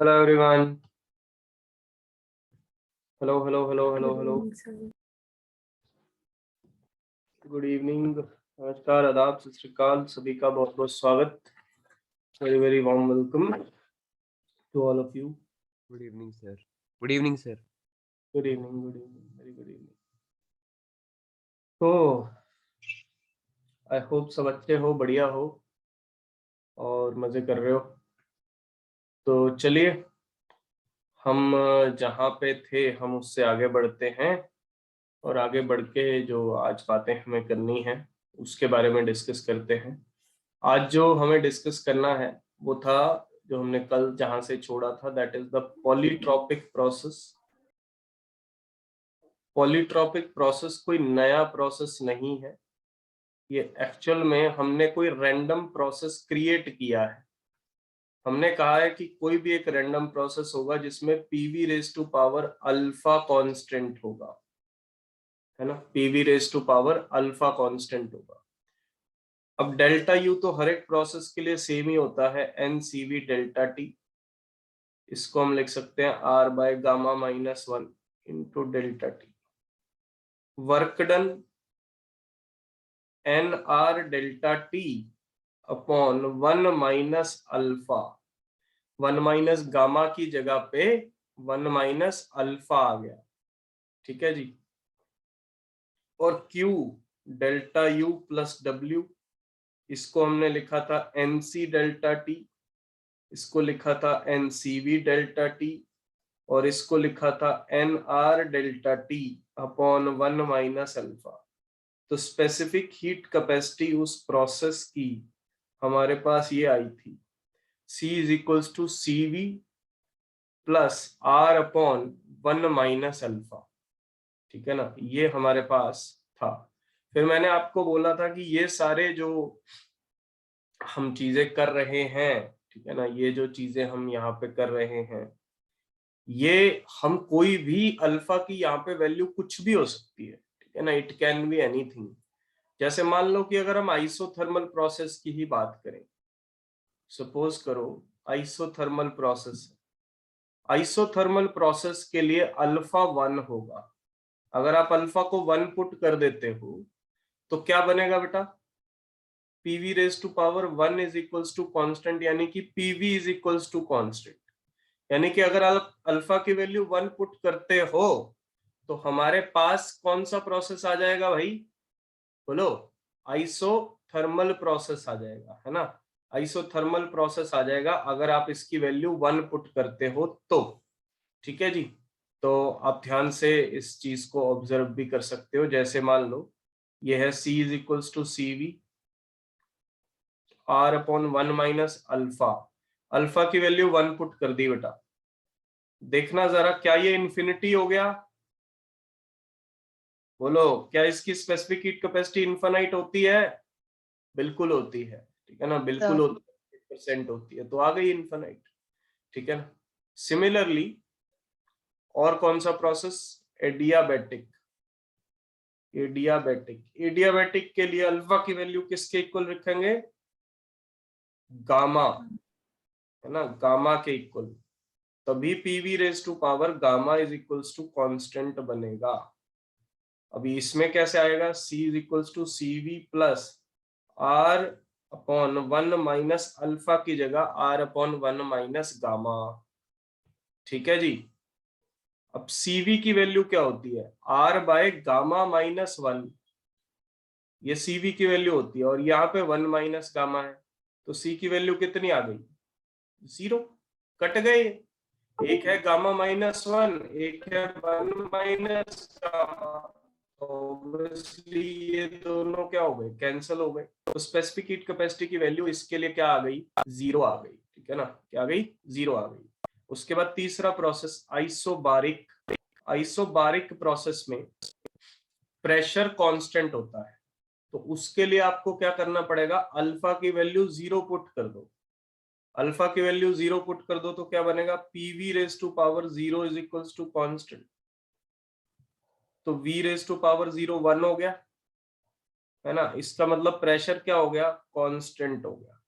Hello everyone. Hello. Good evening. नमस्कार, आदाब, सत श्री अकाल, सभी का बहुत बहुत स्वागत. Very warm welcome to all of you. Good evening, sir. Good evening, sir. Good evening. Very good evening. तो I hope सब अच्छे हो, बढ़िया हो और मजे कर रहे हो. तो चलिए हम जहाँ पे थे हम उससे आगे बढ़ते हैं और आगे बढ़ के जो आज बातें हमें करनी है उसके बारे में डिस्कस करते हैं. आज जो हमें डिस्कस करना है वो था जो हमने कल जहां से छोड़ा था, that is the polytropic process. Polytropic process कोई नया प्रोसेस नहीं है, ये एक्चुअल में हमने कोई रैंडम प्रोसेस क्रिएट किया है. हमने कहा है कि कोई भी एक रैंडम प्रोसेस होगा जिसमें PV raise to power alpha constant होगा, है ना. PV raise to power alpha constant होगा. अब डेल्टा यू तो हर एक प्रोसेस के लिए सेम ही होता है, N C V delta T. इसको हम लिख सकते हैं R by gamma minus 1 into delta T. Work done N R delta T upon 1 minus alpha. 1 minus gamma की जगह पे 1 माइनस अल्फा आ गया, ठीक है जी. और Q delta U plus W, इसको हमने लिखा था एन सी डेल्टा टी, इसको लिखा था N C V delta T और इसको लिखा था N R delta T upon 1 minus alpha. तो स्पेसिफिक हीट कैपेसिटी उस प्रोसेस की हमारे पास ये आई थी, C is equals to C V plus R upon 1 minus alpha. ठीक है ना, ये हमारे पास था. फिर मैंने आपको बोला था कि ये सारे जो हम चीजें कर रहे हैं, ठीक है ना, ये जो चीजें हम यहाँ पे कर रहे हैं, ये हम कोई भी अल्फा की यहाँ पे वैल्यू कुछ भी हो सकती है, ठीक है ना. It can be anything. जैसे मान लो कि अगर हम आइसोथर्मल प्रोसेस की ही बात करें, सपोज करो आइसोथर्मल प्रोसेस. आइसोथर्मल प्रोसेस के लिए अल्फा 1 होगा। अगर आप अल्फा को 1 पुट कर देते हो तो क्या बनेगा बेटा, PV raise to power 1 is equals to constant, यानी कि PV is equals to constant. यानी कि अगर आप अल्फा की वैल्यू 1 पुट करते हो तो हमारे पास कौन सा प्रोसेस आ जाएगा भाई, बोलो, आइसोथर्मल प्रोसेस आ जाएगा, है ना। आइसोथर्मल प्रोसेस आ जाएगा अगर आप इसकी वैल्यू 1 पुट करते हो तो। ठीक है जी। तो आप ध्यान से इस चीज को ऑब्जर्व भी कर सकते हो। जैसे मान लो ये है C is equals to C V R upon 1 minus alpha. Alpha की वैल्यू 1 पुट कर दी बेटा। देखना जरा, क्या ये इन्फिनिटी हो गया, बोलो, क्या इसकी स्पेसिफिक हीट कैपेसिटी इनफाइनाइट होती है? बिल्कुल होती है, ठीक है ना, बिल्कुल होती है, परसेंट होती है, तो आ गई इनफाइनाइट। ठीक है ना। सिमिलरली और कौन सा प्रोसेस, एडियाबैटिक। एडियाबैटिक के लिए अल्फा की वैल्यू किसके इक्वल रखेंगे, गामा, है ना, गामा के इक्वल। तभी PV raise to power gamma is equals to constant बनेगा। अभी इसमें कैसे आएगा, C is equals to C V plus R upon 1 minus alpha की जगह आर अपॉन 1 माइनस गामा। ठीक है जी। अब सीवी की वैल्यू क्या होती है, आर बाय गामा माइनस 1, ये सीवी की वैल्यू होती है, और यहाँ पे 1 माइनस गामा है, तो सी की वैल्यू कितनी आ गई, 0। कट गए, एक है गामा माइनस 1, एक है 1 माइनस गामा, ऑब्वियसली ये दोनों क्या हो गए, कैंसिल हो गए। तो स्पेसिफिक हीट कैपेसिटी की वैल्यू इसके लिए क्या आ गई, 0 आ गई। ठीक है ना, क्या आ गई, 0 आ गई। उसके बाद तीसरा प्रोसेस आइसोबारिक। आइसोबारिक प्रोसेस में प्रेशर कांस्टेंट होता है, तो उसके लिए आपको क्या करना पड़ेगा, अल्फा की वैल्यू 0 पुट कर दो। अल्फा की वैल्यू 0 पुट कर दो तो क्या बनेगा, PV raise to power 0 is equals to constant. तो वी रेज टू पावर 0 1 हो गया, है ना। इसका मतलब प्रेशर क्या हो गया, कांस्टेंट हो गया।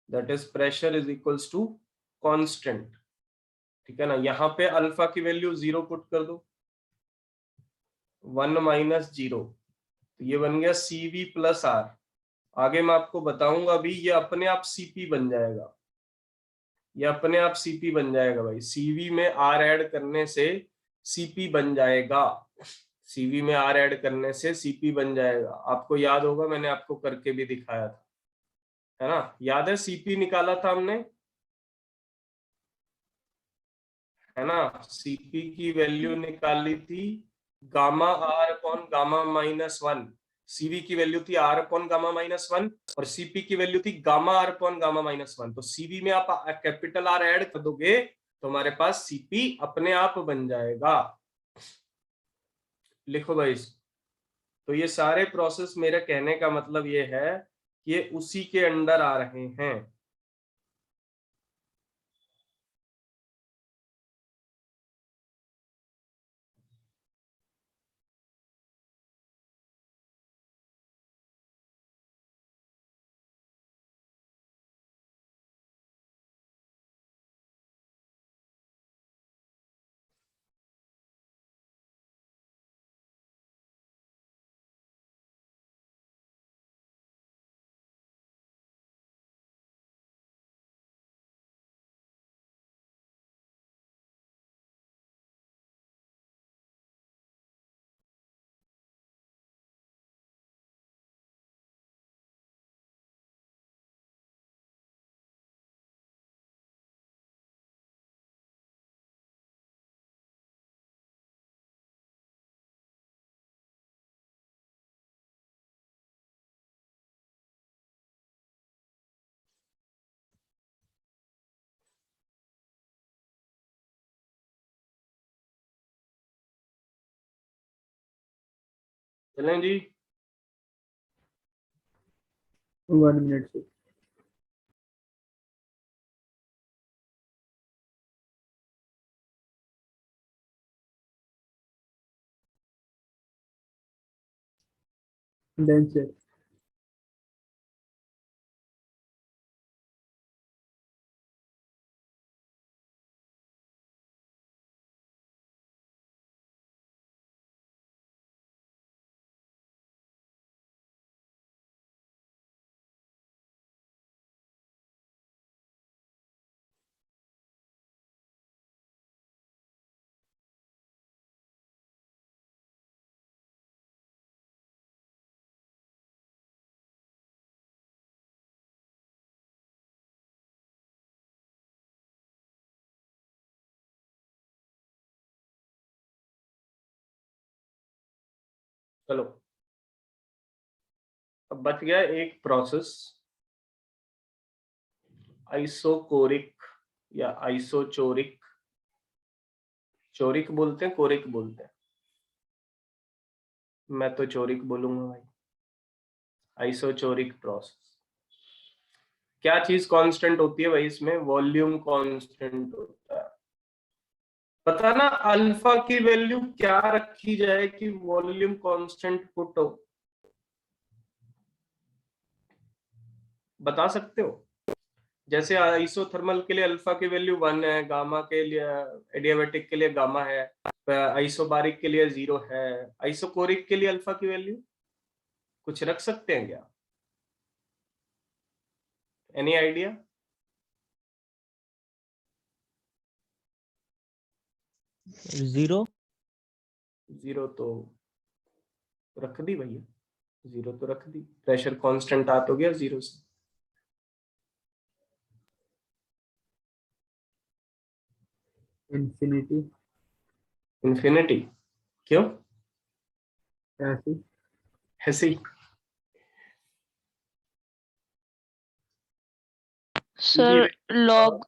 That is pressure is equals to constant. ठीक है ना। यहाँ पे अल्फा की वैल्यू 0 पुट कर दो, 1 माइनस 0, तो ये बन गया सीवी प्लस आर। आगे मैं आपको बताऊंगा अभी, ये अपने आप सीपी बन जाएगा, ये अपने आप सीपी बन जाएगा भाई। सीवी में आर ऐड करने से सीपी बन जाएगा, सीवी में आर ऐड करने से सीपी बन जाएगा। आपको याद होगा, मैंने आपको करके भी दिखाया था, है ना, याद है, सीपी निकाला था हमने, है ना। सीपी की वैल्यू निकाली थी gamma R upon gamma minus 1। CV की वैल्यू थी आर अपॉन गामा माइनस 1 और सीपी की वैल्यू थी gamma R upon gamma minus 1। तो सीवी में आप कैपिटल आर ऐड कर दोगे तो हमारे पास सीपी अपने आप बन जाएगा। लिखो भाई इसको। तो ये सारे प्रोसेस, मेरे कहने का मतलब ये है कि ये उसी के अंडर आ रहे हैं। चलें जी। 1 मिनट से डन सर। चलो, अब बच गया एक प्रोसेस, आइसोकोरिक या आइसोचोरिक। चोरिक बोलते हैं, कोरिक बोलते हैं, मैं तो चोरिक बोलूंगा भाई। आइसोचोरिक प्रोसेस। क्या चीज कांस्टेंट होती है भाई इसमें? वॉल्यूम कांस्टेंट होता है। पता ना अल्फा की वैल्यू क्या रखी जाए कि वॉल्यूम कांस्टेंट पुट हो, बता सकते हो? जैसे आइसोथर्मल के लिए अल्फा की वैल्यू 1 है, गामा के लिए, एडियाबैटिक के लिए गामा है, आइसोबारिक के लिए 0 है, आइसोकोरिक के लिए अल्फा की वैल्यू कुछ रख सकते हैं क्या? Any idea? जीरो। 0 तो रख दी भैया, 0 तो रख दी, प्रेशर कांस्टेंट आ तो गया 0 से। इंफिनिटी। इन्फिनिटी? क्यों ऐसी। ऐसे ही? Sir log.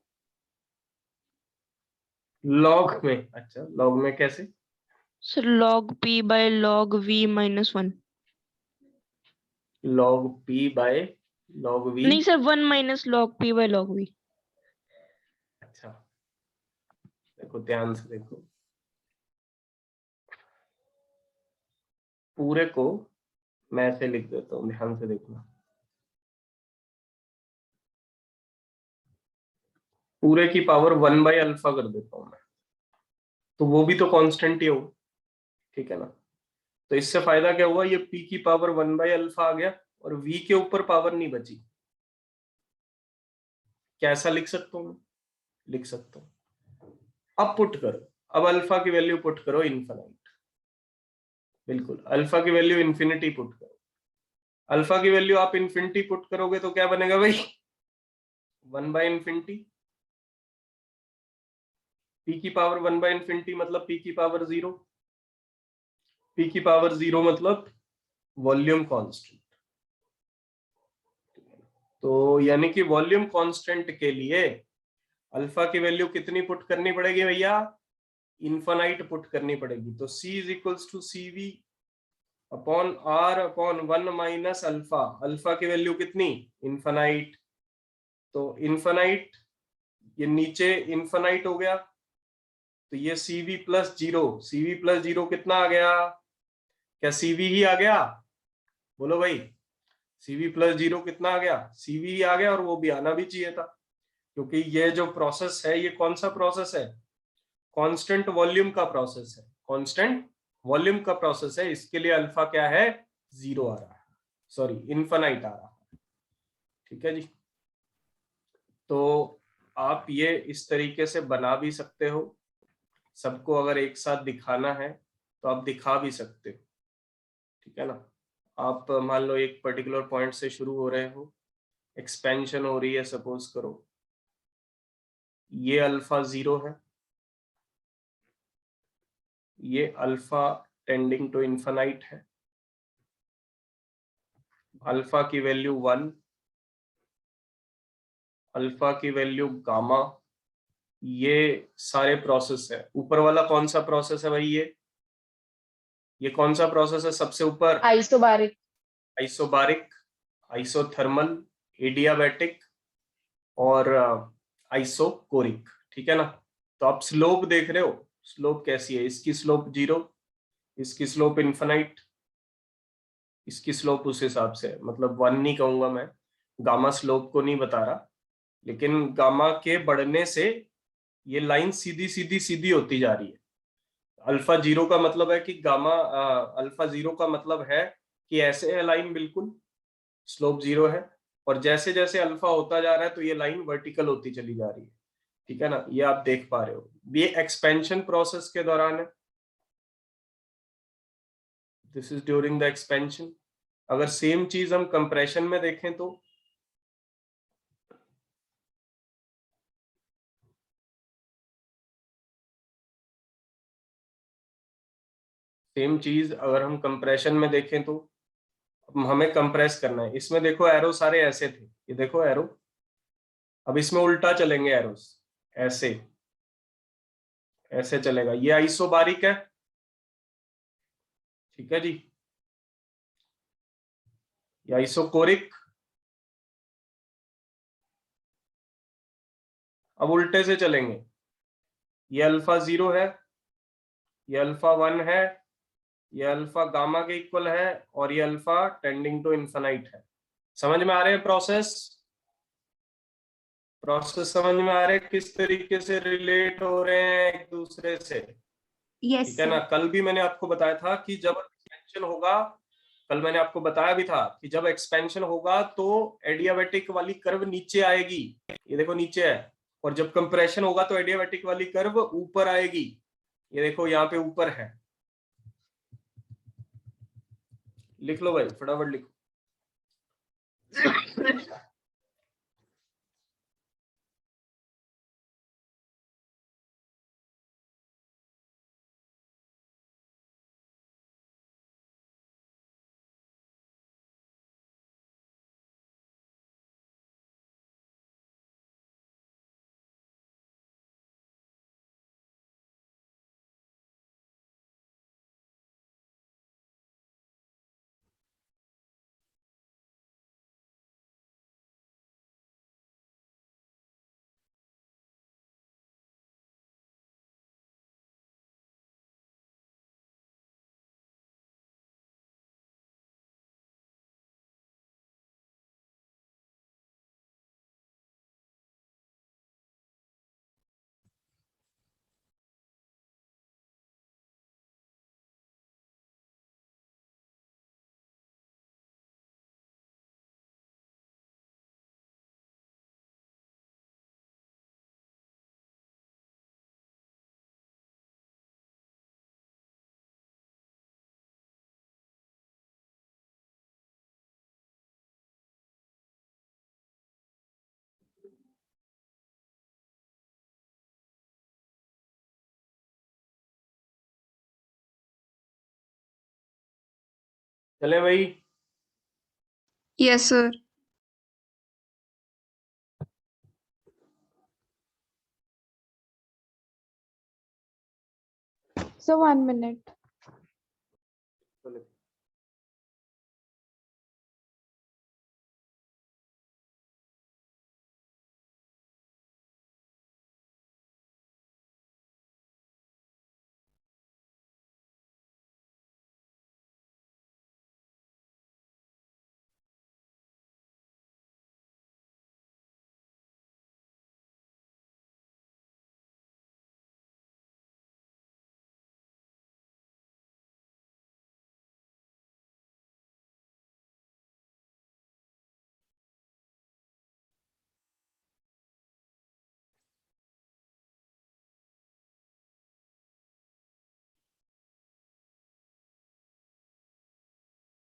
लॉग में? अच्छा, लॉग में कैसे? Sir log P by log V -1। Log P by log V? नहीं sir, 1 minus log P by log V. अच्छा, देखो ध्यान से देखो, पूरे को मैं ऐसे लिख देता हूं, ध्यान से देखना। पूरे की पावर 1 बाय अल्फा कर देता हूं मैं, तो वो भी तो कांस्टेंट ही हो, ठीक है ना? तो इससे फायदा क्या हुआ, ये p की पावर 1 बाय अल्फा आ गया और v के ऊपर पावर नहीं बची। कैसा लिख सकता हूं मैं? लिख सकता हूं, अब पुट करो, अब अल्फा की वैल्यू पुट करो इनफाइनाइट, बिल्कुल अल्फा की वैल्यू इन्फिनिटी पुट करो। अल्फा की वैल्यू आप इन्फिनिटी पुट करोगे तो क्या बनेगा भाई? 1 बाय इन्फिनिटी, p की पावर 1 बाय इन्फिनिटी मतलब p की पावर 0, p की पावर 0 मतलब वॉल्यूम कांस्टेंट। तो यानी कि वॉल्यूम कांस्टेंट के लिए अल्फा की वैल्यू कितनी पुट करनी पड़ेगी भैया? इन्फानाइट पुट करनी पड़ेगी। तो c is equals to C V upon R upon 1 minus alpha. Alpha की वैल्यू कितनी? इन्फानाइट। तो इन्फानाइट, ये नीचे इन्फानाइट हो गया, तो ये CV प्लस 0, CV प्लस 0 कितना आ गया? क्या CV ही आ गया? बोलो भाई, CV प्लस 0 कितना आ गया? CV ही आ गया, और वो भी आना भी चाहिए था, क्योंकि ये जो प्रोसेस है, ये कौन सा प्रोसेस है? कांस्टेंट वॉल्यूम का प्रोसेस है, कांस्टेंट वॉल्यूम का प्रोसेस है, इसके लिए अल्फा क्या है? 0 आ रहा है, सॉरी इन्फानाइट आ रहा है, ठीक है जी। तो आप ये इस तरीके से बना भी सकते हो, सबको अगर एक साथ दिखाना है तो आप दिखा भी सकते हो, ठीक है ना? आप मान लो एक पर्टिकुलर पॉइंट से शुरू हो रहे हो, एक्सपेंशन हो रही है, सपोज करो ये अल्फा 0 है, ये अल्फा टेंडिंग टू इन्फानाइट है, अल्फा की वैल्यू 1, अल्फा की वैल्यू गामा, ये सारे प्रोसेस है। ऊपर वाला कौन सा प्रोसेस है भाई? ये कौन सा प्रोसेस है सबसे ऊपर? आइसोबारिक। आइसोबारिक, आइसोथर्मल, एडियाबैटिक और आइसोकोरिक, ठीक है ना? तो आप स्लोप देख रहे हो, स्लोप कैसी है? इसकी स्लोप 0, इसकी स्लोप इन्फानाइट, इसकी स्लोप उस हिसाब से, मतलब 1 नहीं कहूंगा मैं, गामा स्लोप को नहीं बता रहा, लेकिन गामा के बढ़ने से ये लाइन सीधी सीधी सीधी होती जा रही है। अल्फा 0 का मतलब है कि गामा, अल्फा 0 का मतलब है कि ऐसे है लाइन, बिल्कुल स्लोप 0 है, और जैसे जैसे अल्फा होता जा रहा है तो ये लाइन वर्टिकल होती चली जा रही है, ठीक है ना? ये आप देख पा रहे हो, ये एक्सपेंशन प्रोसेस के दौरान है, this is during the expansion. अगर सेम चीज हम कंप्रेशन में देखें तो सेम चीज अगर हम कंप्रेशन में देखें तो हमें कंप्रेस करना है। इसमें देखो एरो सारे ऐसे थे, ये देखो एरो, अब इसमें उल्टा चलेंगे एरोस, ऐसे ऐसे चलेगा। ये आइसोबारिक है, ठीक है जी, ये आइसोकोरिक। अब उल्टे से चलेंगे, ये अल्फा 0 है, ये अल्फा 1 है, ये अल्फा गामा के इक्वल है, और ये अल्फा टेंडिंग टू इन्फिनाइट है। समझ में आ रहे हैं प्रोसेस? प्रोसेस समझ में आ रहे हैं किस तरीके से रिलेट हो रहे हैं एक दूसरे से? यस ठीक है ना। कल भी मैंने आपको बताया था कि जब एक्सपेंशन होगा, कल मैंने आपको बताया भी था कि जब एक्सपेंशन होगा तो एडियाबेटिक वाली कर्व नीचे आएगी, ये देखो नीचे है, और जब कंप्रेशन होगा तो एडियाबेटिक वाली कर्व ऊपर आएगी, ये देखो यहाँ पे ऊपर है। लिख लो भाई, फटाफट लिखो। चले भाई। Yes sir. So 1 minute. चले।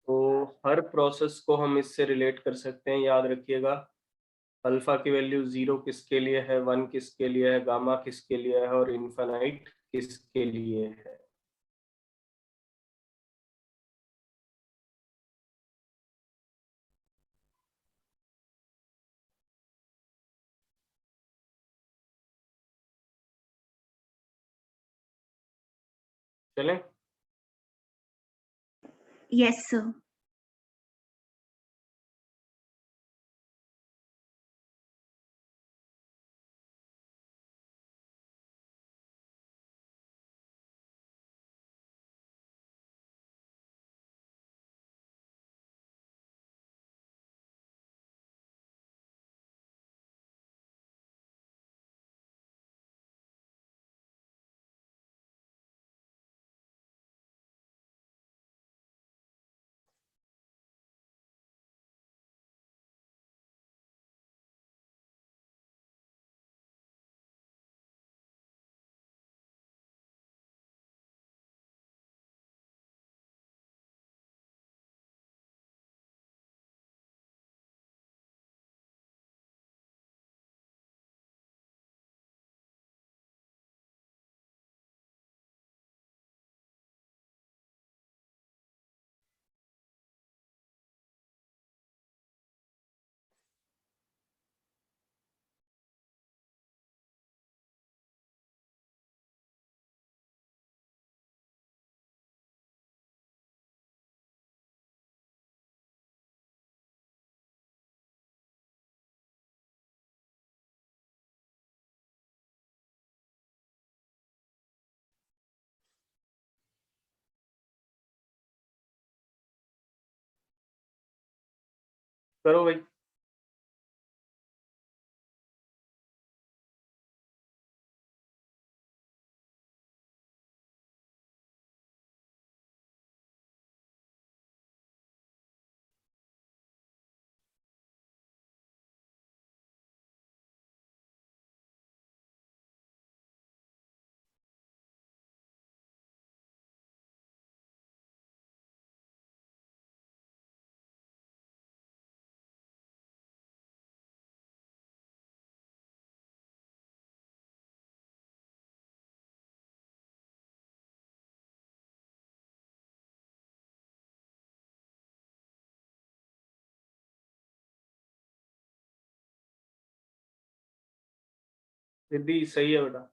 तो हर प्रोसेस को हम इससे रिलेट कर सकते हैं, याद रखिएगा। अल्फा की वैल्यू 0 किसके लिए है, 1 किसके लिए है, गामा किसके लिए है, और इन्फिनाइट किसके लिए है। चलें। Yes sir. करो भाई। रिद्धि सही है बेटा।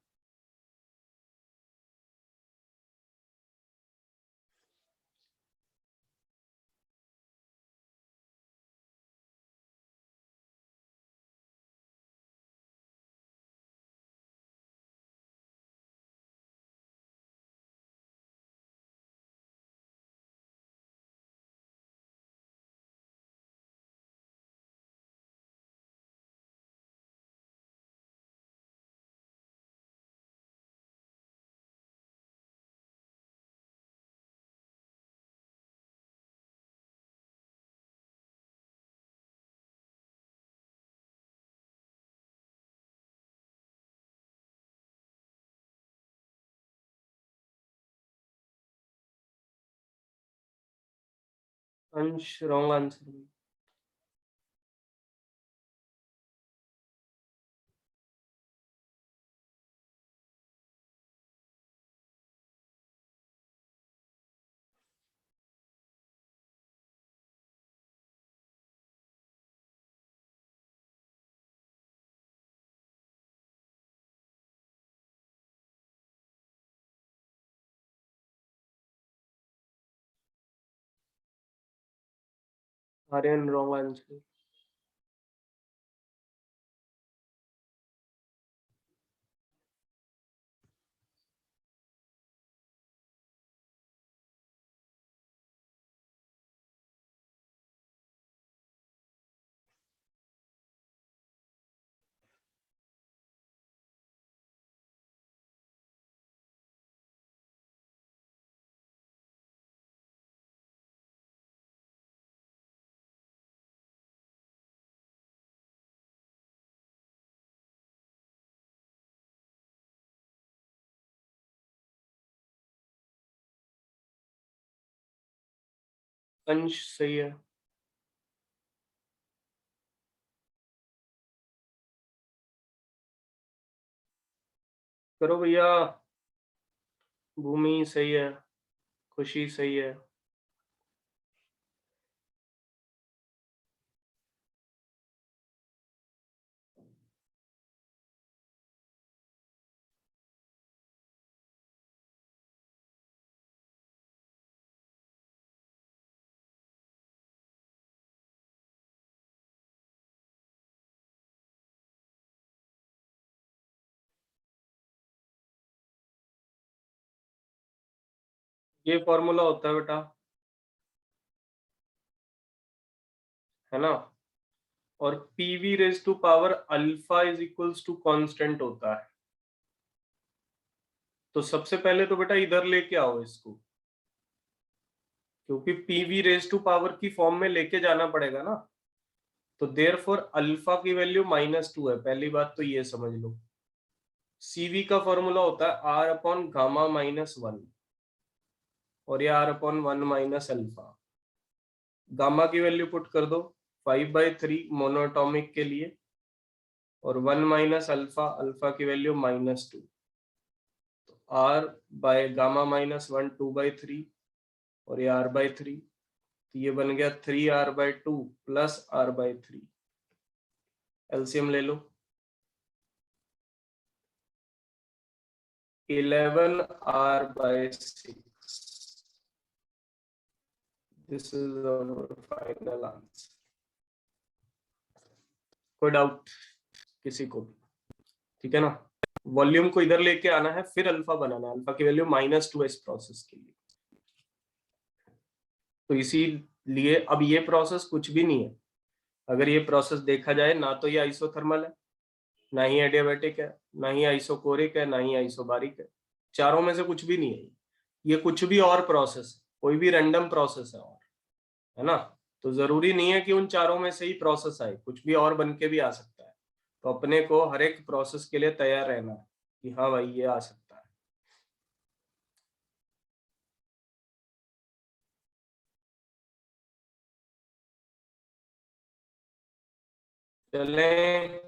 Ansh wrong answer. Aryan wrong answer. Ansh सही है। करो भैया। भूमि सही है। खुशी सही है। ये फॉर्मूला होता है बेटा, है ना। और PV raise to power alpha is equals to constant होता है। तो सबसे पहले तो बेटा इधर लेके आओ इसको, क्योंकि पीवी रेज टू पावर की फॉर्म में लेके जाना पड़ेगा ना। तो देयरफॉर अल्फा की वैल्यू -2 है, पहली बात तो ये समझ लो। सीवी का फॉर्मूला होता है आर अपॉन गामा -1, और ये R upon 1 minus alpha. Gamma की वैल्यू पुट कर दो 5/3 मोनोटॉमिक के लिए, और 1 माइनस अल्फा, अल्फा की वैल्यू -2। तो आर बाय गामा -1 2/3, और ये r/3। तो ये बन गया 3r/2 प्लस r/3। एलसीएम ले लो, 11r/6। This is our final answer. कोई डाउट किसी को भी? ठीक है ना। वॉल्यूम को इधर लेके आना है, फिर अल्फा बनाना है। अल्फा की वैल्यू -2 इस प्रोसेस के लिए। तो इसीलिए अब ये प्रोसेस कुछ भी नहीं है, अगर ये प्रोसेस देखा जाए, ना तो ये आइसोथर्मल है, ना ही एडियाबैटिक है, ना ही आइसोकोरिक है, ना ही आइसोबारिक है, चारों में से कुछ भी नहीं है। ये कुछ भी और प्रोसेस, कोई भी रैंडम प्रोसेस है, और है ना। तो जरूरी नहीं है कि उन चारों में से ही प्रोसेस आए, कुछ भी और बन के भी आ सकता है। तो अपने को हर एक प्रोसेस के लिए तैयार रहना है कि हाँ भाई ये आ सकता है। चलें,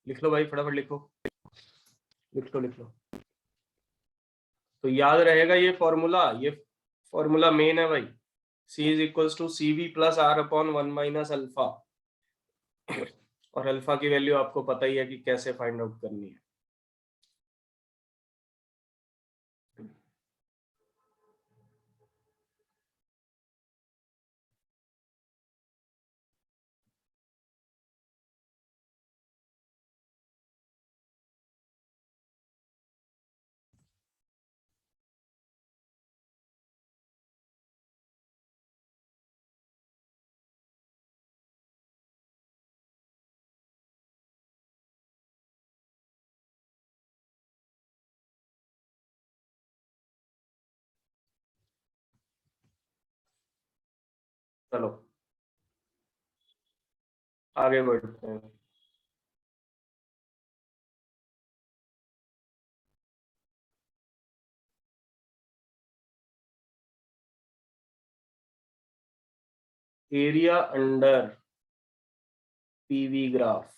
लिख लो भाई, फटाफट लिखो, लिख लो लिख लो। तो याद रहेगा ये फॉर्मूला मेन है भाई, C is equals to CV plus R upon 1 minus alpha. और अल्फा की वैल्यू आपको पता ही है कि कैसे फाइंड आउट करनी है। चलो आगे बढ़ते हैं। Area under PV graph.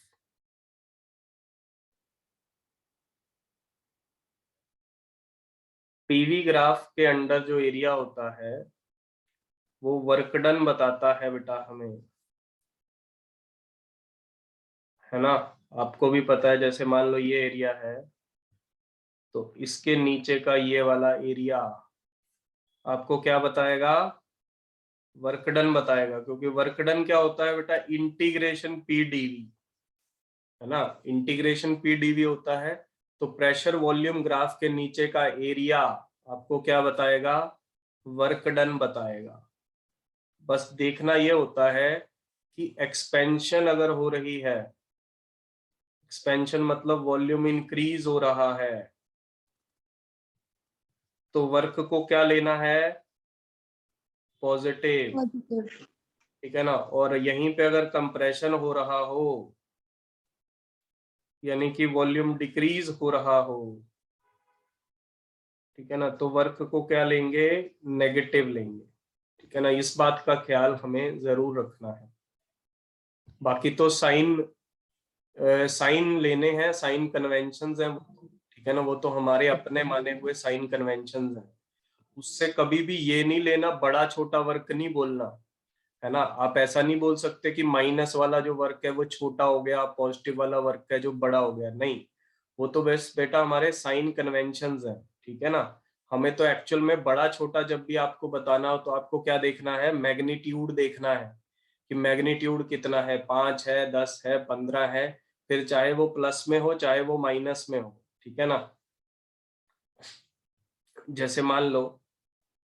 PV graph के अंडर जो एरिया होता है वो वर्क डन बताता है बेटा हमें, है ना। आपको भी पता है, जैसे मान लो ये एरिया है, तो इसके नीचे का ये वाला एरिया आपको क्या बताएगा, वर्क डन बताएगा। क्योंकि वर्क डन क्या होता है बेटा, इंटीग्रेशन PdV, है ना। इंटीग्रेशन PdV होता है। तो प्रेशर वॉल्यूम ग्राफ के नीचे का एरिया आपको क्या बताएगा, वर्क डन बताएगा। बस देखना ये होता है कि एक्सपेंशन अगर हो रही है, एक्सपेंशन मतलब वॉल्यूम इंक्रीज हो रहा है, तो वर्क को क्या लेना है, पॉजिटिव, ठीक है ना। और यहीं पे अगर कंप्रेशन हो रहा हो, यानी कि वॉल्यूम डिक्रीज हो रहा हो, ठीक है ना, तो वर्क को क्या लेंगे, नेगेटिव लेंगे, ठीक है ना। इस बात का ख्याल हमें जरूर रखना है। बाकी तो साइन लेने हैं, साइन कन्वेंशंस हैं, ठीक है ना। वो तो हमारे अपने माने हुए साइन कन्वेंशंस हैं। उससे कभी भी ये नहीं लेना, बड़ा छोटा वर्क नहीं बोलना, है ना। आप ऐसा नहीं बोल सकते कि माइनस वाला जो वर्क है वो छोटा हो गया, पॉजिटिव वाला वर्क है जो बड़ा हो गया, नहीं। वो तो बस बेटा हमारे साइन कन्वेंशंस हैं, ठीक है ना। हमें तो एक्चुअल में बड़ा छोटा जब भी आपको बताना हो तो आपको क्या देखना है, मैग्नीट्यूड देखना है कि मैग्नीट्यूड कितना है, 5 है, 10 है, 15 है, फिर चाहे वो प्लस में हो चाहे वो माइनस में हो, ठीक है ना। जैसे मान लो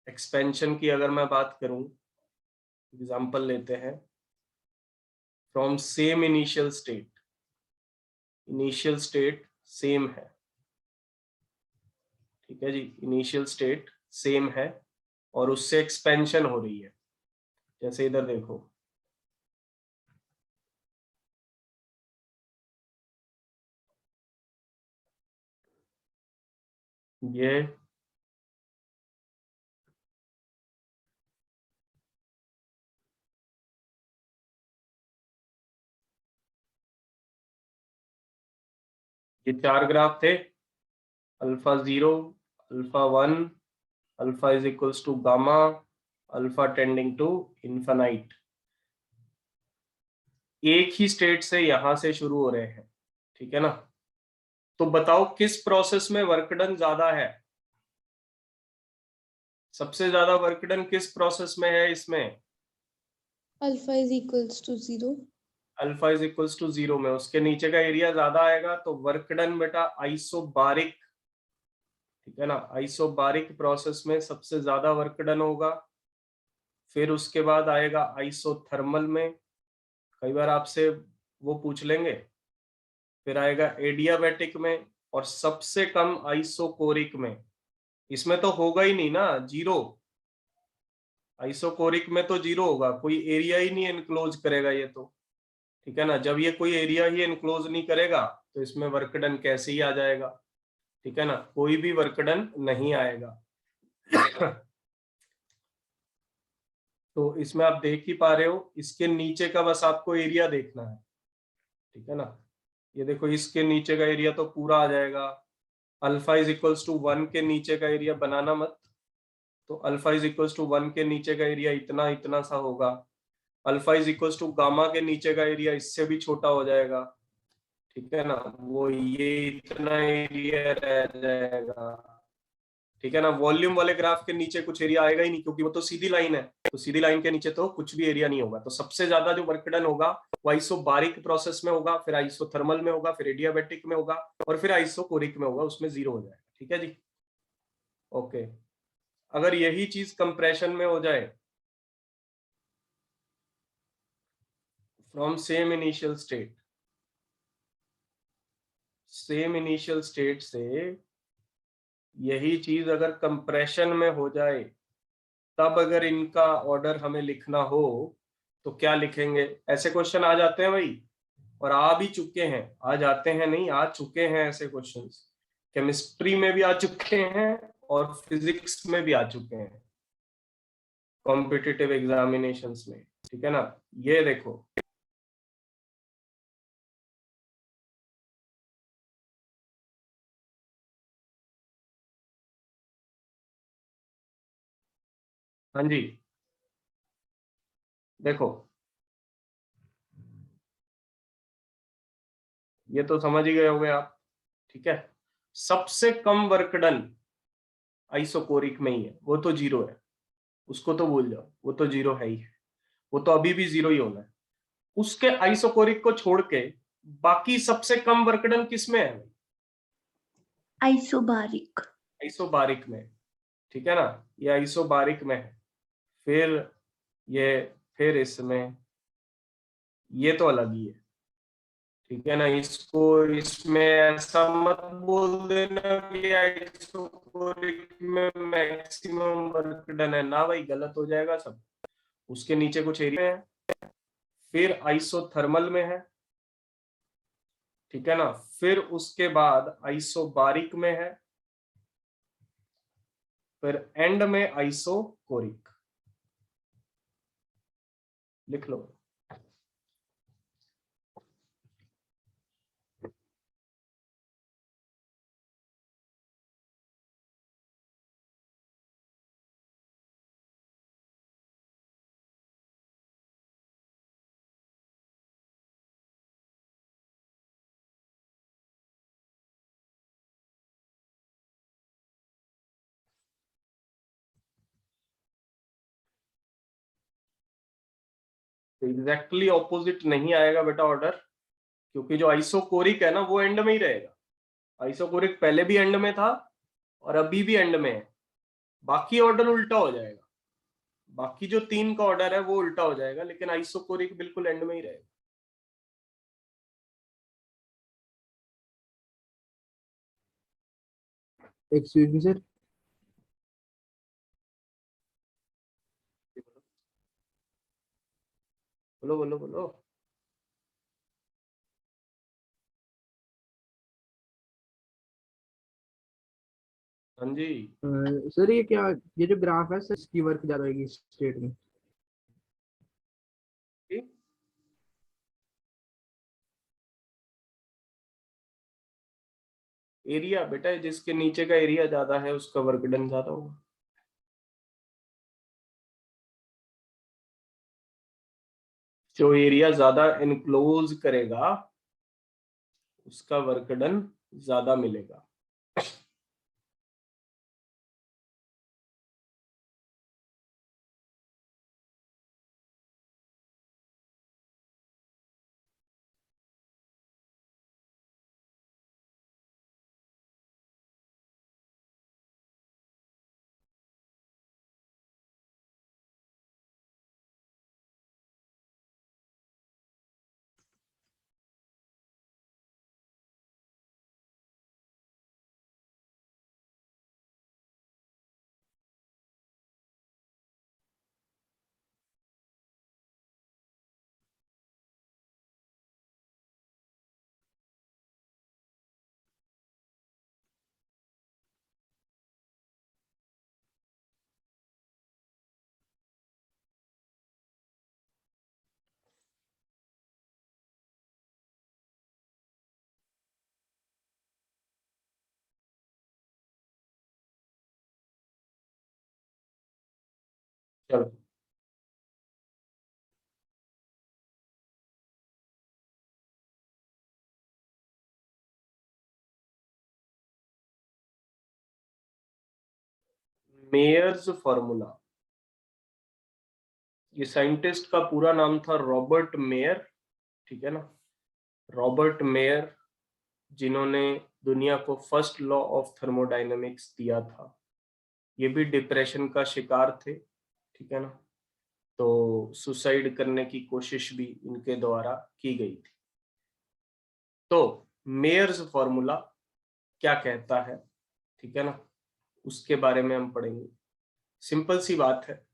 एक्सपेंशन की अगर मैं बात करूं, एग्जांपल लेते हैं, from same initial state same है, ठीक है जी, इनिशियल स्टेट सेम है और उससे एक्सपेंशन हो रही है। जैसे इधर देखो, ये 4 ग्राफ थे, alpha 0, alpha 1, alpha is equals to gamma, alpha tending to infinite. एक ही स्टेट से यहां से शुरू हो रहे हैं, ठीक है ना। तो बताओ किस प्रोसेस में वर्क डन ज्यादा है, सबसे ज्यादा वर्क डन किस प्रोसेस में है इसमें, alpha is equals to 0। Alpha is equals to 0 में उसके नीचे का एरिया ज्यादा आएगा, तो वर्क डन बेटा आइसोबारिक, ठीक है ना। आइसोबारिक प्रोसेस में सबसे ज्यादा वर्क डन होगा, फिर उसके बाद आएगा आइसोथर्मल में, कई बार आपसे वो पूछ लेंगे, फिर आएगा एडियाबैटिक में, और सबसे कम आइसोकोरिक में। इसमें तो होगा ही नहीं ना, जीरो। आइसोकोरिक में तो जीरो होगा, कोई एरिया ही नहीं एनक्लोज करेगा ये तो, ठीक है ना। जब ये कोई एरिया ही एनक्लोज नहीं करेगा तो इसमें वर्क डन कैसे ही आ जाएगा, ठीक है ना, कोई भी वर्क डन नहीं आएगा। तो इसमें आप देख ही पा रहे हो, इसके नीचे का बस आपको एरिया देखना है, ठीक है ना। ये देखो, इसके नीचे का एरिया तो पूरा आ जाएगा। अल्फा इज इक्वल्स टू 1 के नीचे का एरिया बनाना मत, तो अल्फा इज इक्वल्स टू 1 के नीचे का एरिया इतना इतना सा होगा। Alpha is equals to gamma के नीचे का एरिया इससे भी छोटा हो जाएगा, ठीक है ना, वो ये इतना एरिया रह जाएगा, ठीक है ना। वॉल्यूम वाले ग्राफ के नीचे कुछ एरिया आएगा ही नहीं, क्योंकि वो तो सीधी लाइन है, तो सीधी लाइन के नीचे तो कुछ भी एरिया नहीं होगा। तो सबसे ज्यादा जो वर्क डन होगा वो आइसोबारिक प्रोसेस में होगा, फिर आइसोथर्मल में होगा, फिर एडियाबैटिक में होगा, और फिर आइसोकोरिक में होगा, उसमें जीरो हो जाएगा, ठीक है जी। ओके, अगर यही चीज कंप्रेशन में हो जाए, from same initial state, same initial state से यही चीज अगर कंप्रेशन में हो जाए, तब अगर इनका ऑर्डर हमें लिखना हो तो क्या लिखेंगे। ऐसे क्वेश्चन आ जाते हैं भाई, और आ भी चुके हैं, आ जाते हैं नहीं, आ चुके हैं ऐसे क्वेश्चंस। केमिस्ट्री में भी आ चुके हैं और फिजिक्स में भी आ चुके हैं, कॉम्पिटिटिव एग्जामिनेशंस में, ठीक है ना। ये देखो, हाँ जी, देखो ये तो समझ ही गए होंगे आप, ठीक है। सबसे कम वर्क डन आइसोकोरिक में ही है, वो तो जीरो है, उसको तो भूल जाओ, वो तो जीरो है ही है, वो तो अभी भी जीरो ही होना है। उसके आइसोकोरिक को छोड़ के बाकी सबसे कम वर्क डन किस में है? आइसोबारिक। आइसोबारिक में, ठीक है ना, ये आइसोबारिक में है। फिर ये, फिर इसमें, ये तो अलग ही है, ठीक है ना। इसको, इसमें ऐसा मत बोल देना कि आइसोकोरिक में मैक्सिमम वर्क डन है, ना भाई, गलत हो जाएगा सब। उसके नीचे कुछ एरिया है, फिर आइसोथर्मल में है, ठीक है ना, फिर उसके बाद आइसोबारिक में है, फिर एंड में आइसोकोरिक। लिख लो। एग्जैक्टली ऑपोजिट नहीं आएगा बेटा ऑर्डर, क्योंकि जो आइसोकोरिक है ना वो एंड में ही रहेगा। आइसोकोरिक पहले भी एंड में था और अभी भी एंड में है, बाकी ऑर्डर उल्टा हो जाएगा। बाकी जो 3 का ऑर्डर है वो उल्टा हो जाएगा, लेकिन आइसोकोरिक बिल्कुल एंड में ही रहेगा। Excuse me sir. बोलो बोलो बोलो। हाँ जी, सर ये क्या, ये जो ग्राफ है सर, इसकी वर्क ज्यादा होगी इस स्टेट में। एरिया बेटा, जिसके नीचे का एरिया ज्यादा है उसका वर्क डन ज्यादा होगा। जो एरिया ज्यादा एनक्लोज करेगा उसका वर्क डन ज्यादा मिलेगा। चलो मेयर्स फॉर्मूला, ये साइंटिस्ट का पूरा नाम था रॉबर्ट मेयर, ठीक है ना। रॉबर्ट मेयर जिन्होंने दुनिया को फर्स्ट लॉ ऑफ थर्मोडायनेमिक्स दिया था, ये भी डिप्रेशन का शिकार थे, ठीक है ना। तो सुसाइड करने की कोशिश भी इनके द्वारा की गई थी। तो मेयर्स फॉर्मूला क्या कहता है, ठीक है ना, उसके बारे में हम पढ़ेंगे। सिंपल सी बात है,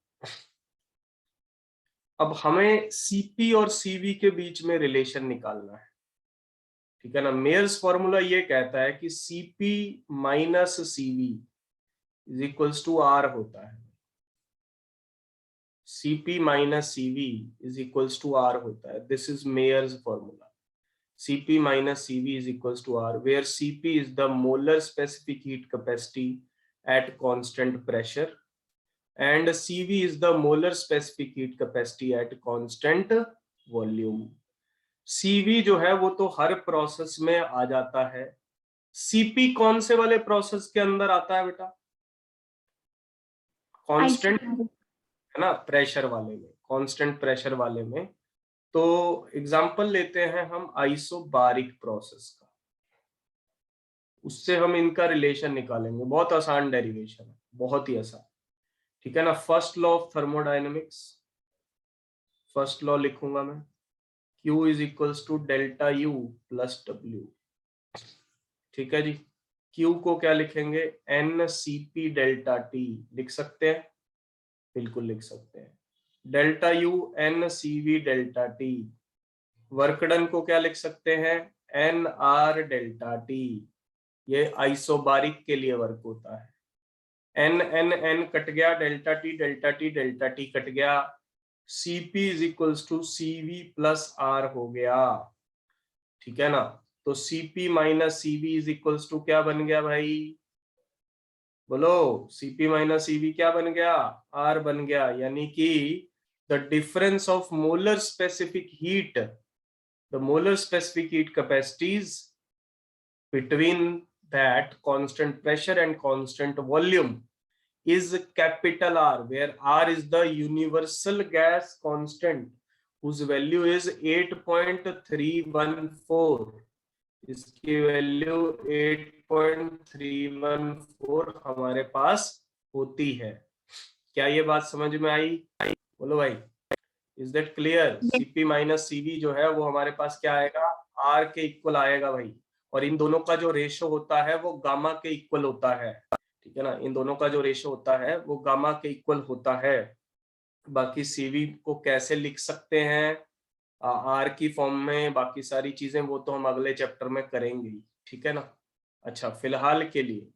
अब हमें सीपी और सीवी के बीच में रिलेशन निकालना है, ठीक है ना। मेयर्स फॉर्मूला ये कहता है कि CP minus CV is equals to R होता है। Cp minus Cv is equals to R होता है. This is Mayer's formula. Cp minus Cv is equals to R, where Cp is the molar specific heat capacity at constant pressure and Cv is the molar specific heat capacity at constant volume. Cv जो है वो तो हर process में आ जाता है। Cp कौन से वाले प्रोसेस के अंदर आता है बेटा? कांस्टेंट है ना, प्रेशर वाले में, कांस्टेंट प्रेशर वाले में। तो एग्जांपल लेते हैं हम आइसोबारिक प्रोसेस का, उससे हम इनका रिलेशन निकालेंगे। बहुत आसान डेरिवेशन है, बहुत ही आसान, ठीक है ना। First law of thermodynamics, first law लिखूंगा मैं, Q is equals to delta U plus W, ठीक है जी। Q को क्या लिखेंगे, NCP डेल्टा T लिख सकते हैं, बिल्कुल लिख सकते हैं। Delta U NCV delta T। Work done को क्या लिख सकते हैं, NR डेल्टा T, ये आइसोबारिक के लिए वर्क होता है। N कट गया, delta T delta T delta T cut गया, Cp is equals to CV plus R हो गया, ठीक है ना। तो Cp minus CV is equals to क्या बन गया भाई, बोलो। Cp माइनस Cv क्या बन गया, R बन गया। यानी कि the difference of molar specific heat, the molar specific heat capacities between that constant pressure and constant volume is capital R, where R is the universal gas constant whose value is 8.314, इसकी value 8.314 हमारे पास होती है। क्या ये बात समझ में आई, बोलो भाई, is that clear. Cp minus Cv जो है वो हमारे पास क्या आएगा, R के इक्वल आएगा भाई, और इन दोनों का जो रेशो होता है वो गामा के इक्वल होता है, ठीक है ना। इन दोनों का जो रेशो होता है वो गामा के इक्वल होता है। बाकी Cv को कैसे लिख सकते हैं आर की फॉर्म में, बाकी सारी चीजें वो तो हम अगले चैप्टर में करेंगे, ठीक है ना। अच्छा, फिलहाल के लिए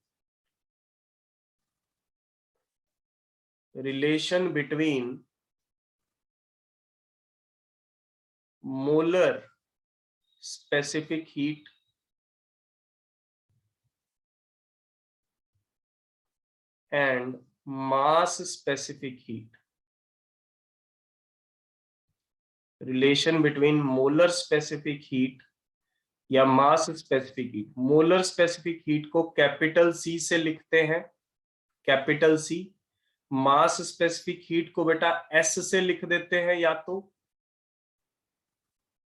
relation between molar specific heat and mass specific heat, relation between molar specific heat या mass specific heat. Molar specific heat को कैपिटल C से लिखते हैं, capital C। Mass specific heat को बेटा S से लिख देते हैं,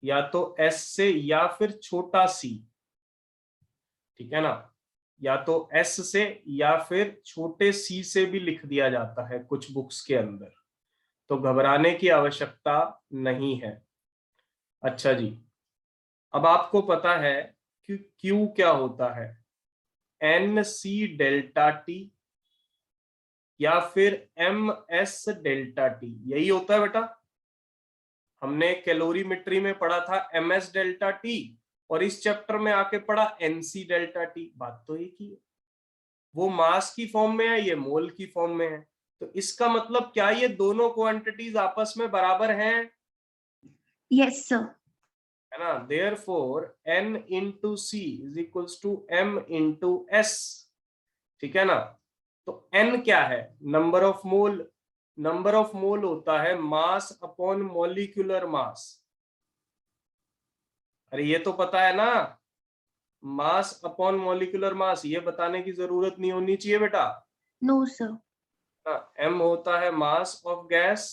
या तो S से या फिर छोटा c, ठीक है ना। या तो S से या फिर छोटे c से भी लिख दिया जाता है कुछ बुक्स के अंदर, तो घबराने की आवश्यकता नहीं है। अच्छा जी, अब आपको पता है कि Q क्या होता है, NC डेल्टा T या फिर MS डेल्टा T, यही होता है बेटा। हमने कैलोरीमेट्री में पढ़ा था MS डेल्टा T, और इस चैप्टर में आके पढ़ा NC डेल्टा T, बात तो एक ही है। वो मास की फॉर्म में है, ये मोल की फॉर्म में है, तो इसका मतलब क्या ये दोनों क्वांटिटीज आपस में बराबर हैं? Yes, sir. है ना। Therefore N into C is equals to M into S, ठीक है ना। तो N क्या है, number of mole, number of mole होता है मास अपॉन मॉलिक्यूलर मास। अरे ये तो पता है ना, मास अपॉन मॉलिक्यूलर मास, ये बताने की जरूरत नहीं होनी चाहिए बेटा। No, sir. एम होता है मास ऑफ गैस,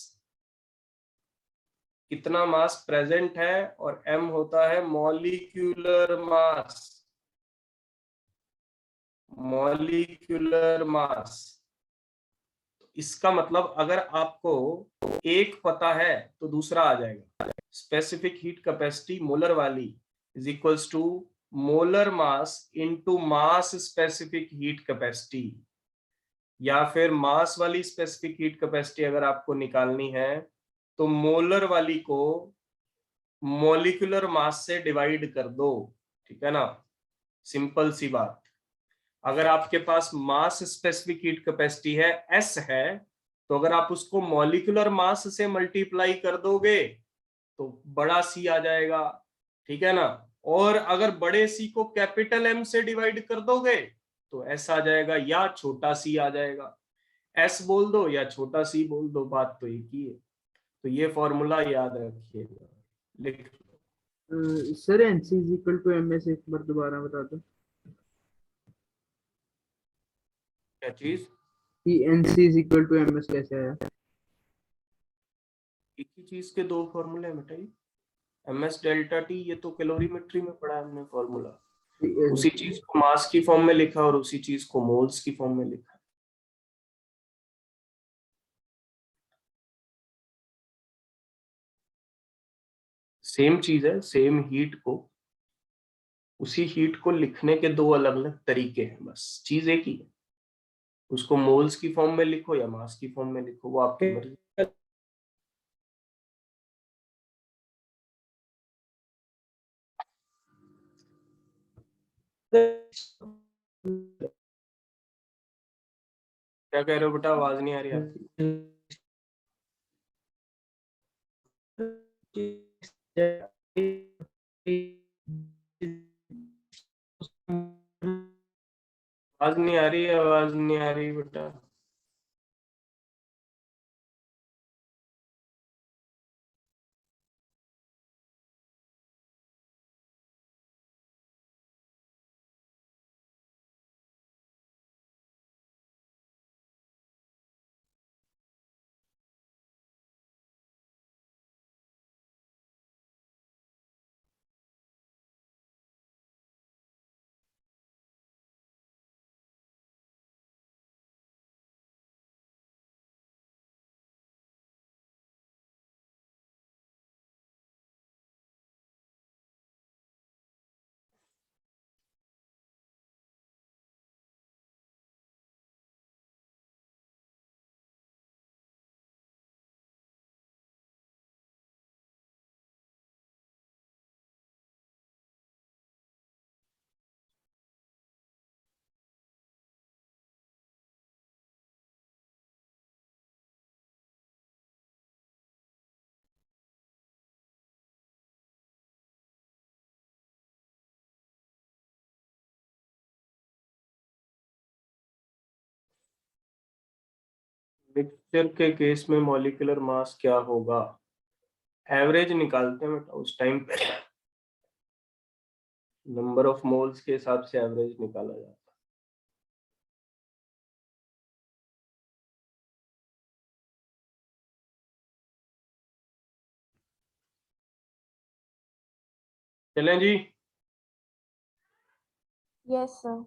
कितना मास प्रेजेंट है, और एम होता है मॉलिक्यूलर मास। मॉलिक्यूलर मास, इसका मतलब अगर आपको एक पता है तो दूसरा आ जाएगा। स्पेसिफिक हीट कैपेसिटी मोलर वाली is equals to molar mass into mass specific heat capacity, या फिर मास वाली स्पेसिफिक हीट कैपेसिटी अगर आपको निकालनी है तो मोलर वाली को मॉलिक्यूलर मास से डिवाइड कर दो, ठीक है ना। सिंपल सी बात। अगर आपके पास मास स्पेसिफिक हीट कैपेसिटी है एस है, तो अगर आप उसको मॉलिक्यूलर मास से मल्टीप्लाई कर दोगे तो बड़ा सी आ जाएगा, ठीक है ना। और अगर बड़े सी को कैपिटल एम से डिवाइड कर दोगे तो एस आ जाएगा या छोटा सी आ जाएगा। एस बोल दो या छोटा सी बोल दो, बात तो एक ही है। तो ये फॉर्मूला याद रखिएगा, लिख लो। Sir NC is equal to M S एक बार दोबारा बता दो क्या चीज? कि NC is equal to M S कैसे आया। एक ही चीज के दो फॉर्मूले हैं बेटा। एम एस डेल्टा टी ये तो कैलोरीमेट्री में पढ़ा है हमने फॉर्मूला। उसी चीज को मास की फॉर्म में लिखा और उसी चीज को मोल्स की फॉर्म में लिखा। सेम चीज है, सेम हीट को, उसी हीट को लिखने के दो अलग अलग तरीके हैं, बस चीज एक ही है। उसको मोल्स की फॉर्म में लिखो या मास की फॉर्म में लिखो, वो आपकी मर्जी। क्या कह रहे हो बेटा, आवाज नहीं आ रही आपकी। आवाज नहीं आ रही, आवाज नहीं आ रही बेटा। मिक्सचर के केस में मॉलिक्यूलर मास क्या होगा, एवरेज निकालते हैं बेटा उस टाइम पे। नंबर ऑफ मोल्स के हिसाब से एवरेज निकाला जाता है। चलें जी। Yes, sir.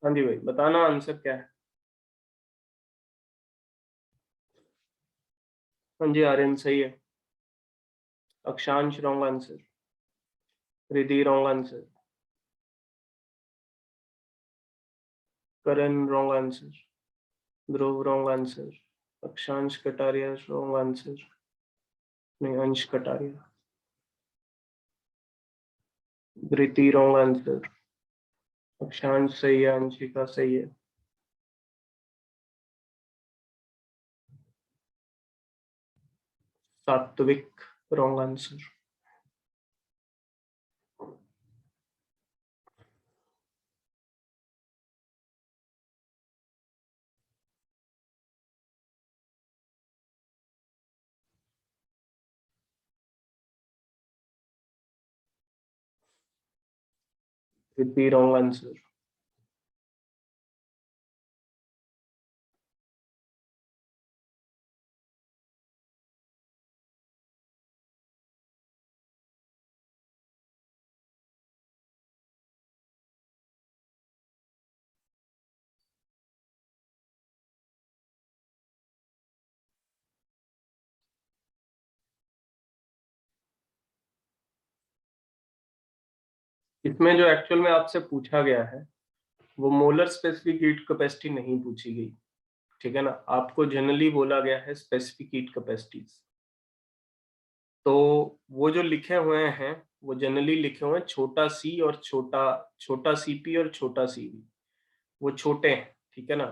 हाँ जी भाई, बताना आंसर क्या है। हाँ जी आर्यन सही है। Akshansh wrong answer. Riddhi wrong answer. Karan wrong answer. Dhruv wrong answer. Akshansh Kataria wrong answer. नहीं, अंश कटारिया। धृति रॉन्ग आंसर। अक्षांश सही है, अंशिका सही है। सात्विक रॉन्ग आंसर। धृति रॉन्ग आंसर। इसमें जो एक्चुअल में आपसे पूछा गया है वो मोलर स्पेसिफिक हीट कैपेसिटी नहीं पूछी गई, ठीक है ना। आपको जनरली बोला गया है स्पेसिफिक हीट कैपेसिटीज। तो वो जो लिखे हुए हैं वो जनरली लिखे हुए हैं छोटा सी और छोटा सीपी और छोटा सीवी, वो छोटे हैं, ठीक है ना।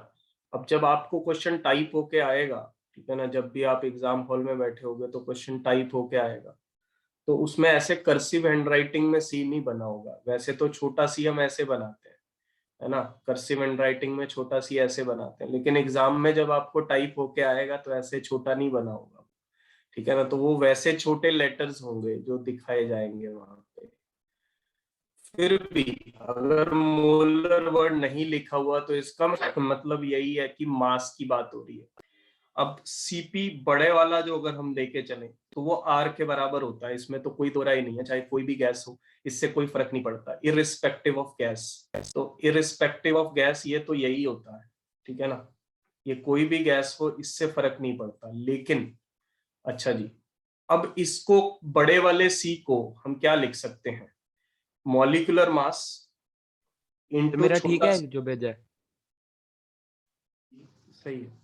अब जब आपको क्वेश्चन टाइप होके आएगा, ठीक है ना, जब भी आप एग्जाम हॉल में बैठे होगे तो क्वेश्चन टाइप होके आएगा, तो उसमें ऐसे कर्सिव हैंडराइटिंग में सी नहीं बना होगा। वैसे तो छोटा सी हम ऐसे बनाते हैं, है ना, कर्सिव हैंडराइटिंग में छोटा सी ऐसे बनाते हैं, लेकिन एग्जाम में जब आपको टाइप होके आएगा तो ऐसे छोटा नहीं बना होगा, ठीक है ना। तो वो वैसे छोटे लेटर्स होंगे जो दिखाए जाएंगे वहां पे। फिर भी अगर मोलर वर्ड नहीं लिखा हुआ तो इसका मतलब यही है कि मास की बात हो रही है। अब सीपी बड़े वाला जो अगर हम लेके चले तो वो आर के बराबर होता है, इसमें तो कोई दो राय नहीं है, चाहे कोई भी गैस हो, इससे कोई फर्क नहीं पड़ता, इरिस्पेक्टिव ऑफ गैस। तो इरिस्पेक्टिव ऑफ गैस ये तो यही होता है, ठीक है ना। ये कोई भी गैस हो, इससे फर्क नहीं पड़ता। लेकिन अच्छा जी, अब इसको बड़े वाले सी को हम क्या लिख सकते हैं, मॉलिक्यूलर मास तो इनटू मेरा ठीक छोटा है सी। जो भेजा है। सही है,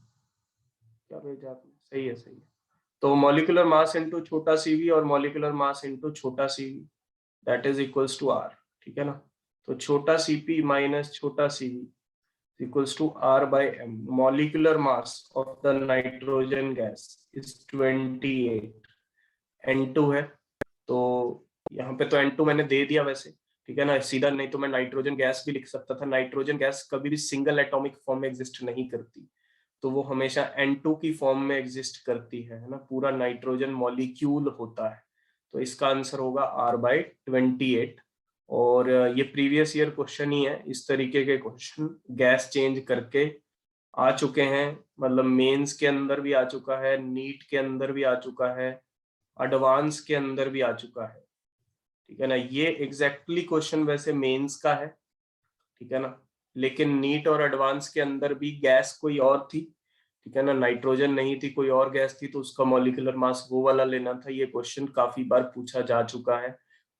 क्या भेजा आपने, सही है सही है। तो मॉलिक्यूलर मास इनटू छोटा सीवी और मॉलिक्यूलर मास इनटू छोटा CV, that is equals to R, ठीक है ना। तो छोटा सीपी माइनस छोटा CV equals to R by M. Molecular mass of the nitrogen gas is 28। N2 है, तो यहाँ पे तो N2 मैंने दे दिया वैसे, ठीक है ना सीधा, नहीं तो मैं नाइट्रोजन गैस भी लिख सकता था। नाइट्रोजन गैस कभी भी सिंगल एटॉमिक फॉर्म में एग्जिस्ट नहीं करती, तो वो हमेशा N2 की फॉर्म में एग्जिस्ट करती है ना, पूरा नाइट्रोजन मॉलिक्यूल होता है। तो इसका आंसर होगा R/28। और ये प्रीवियस ईयर क्वेश्चन ही है, इस तरीके के क्वेश्चन गैस चेंज करके आ चुके हैं, मतलब मेंस के अंदर भी आ चुका है, नीट के अंदर भी आ चुका है, एडवांस के अंदर भी आ चुका है, ठीक है ना। ये एग्जैक्टली क्वेश्चन वैसे मेंस का है, ठीक है ना, लेकिन नीट और एडवांस के अंदर भी गैस कोई और थी, ठीक है ना, नाइट्रोजन नहीं थी, कोई और गैस थी, तो उसका मॉलिक्यूलर मास वो वाला लेना था। ये क्वेश्चन काफी बार पूछा जा चुका है,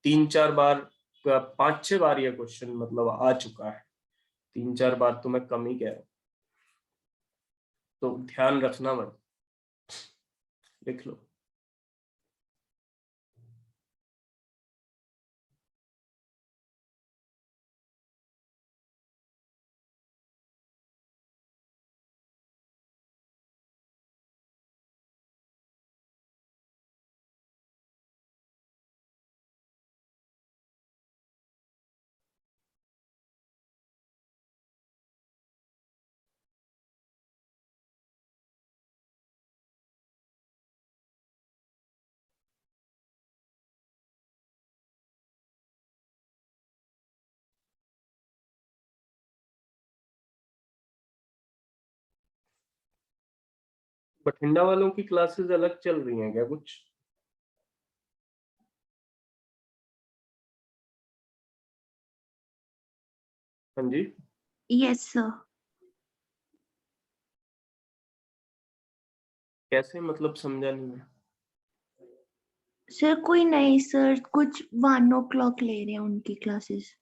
3-4 बार, 5-6 बार ये क्वेश्चन मतलब आ चुका है। 3-4 बार तो मैं कम ही कह रहा हूँ, तो ध्यान रखना मत, लिख लो। बठिंडा वालों की क्लासेस अलग चल रही हैं क्या कुछ? हाँ जी। Yes, sir. कैसे, मतलब समझा नहीं मैं। सर कोई नहीं सर, कुछ 1 o'clock ले रहे हैं उनकी क्लासेस।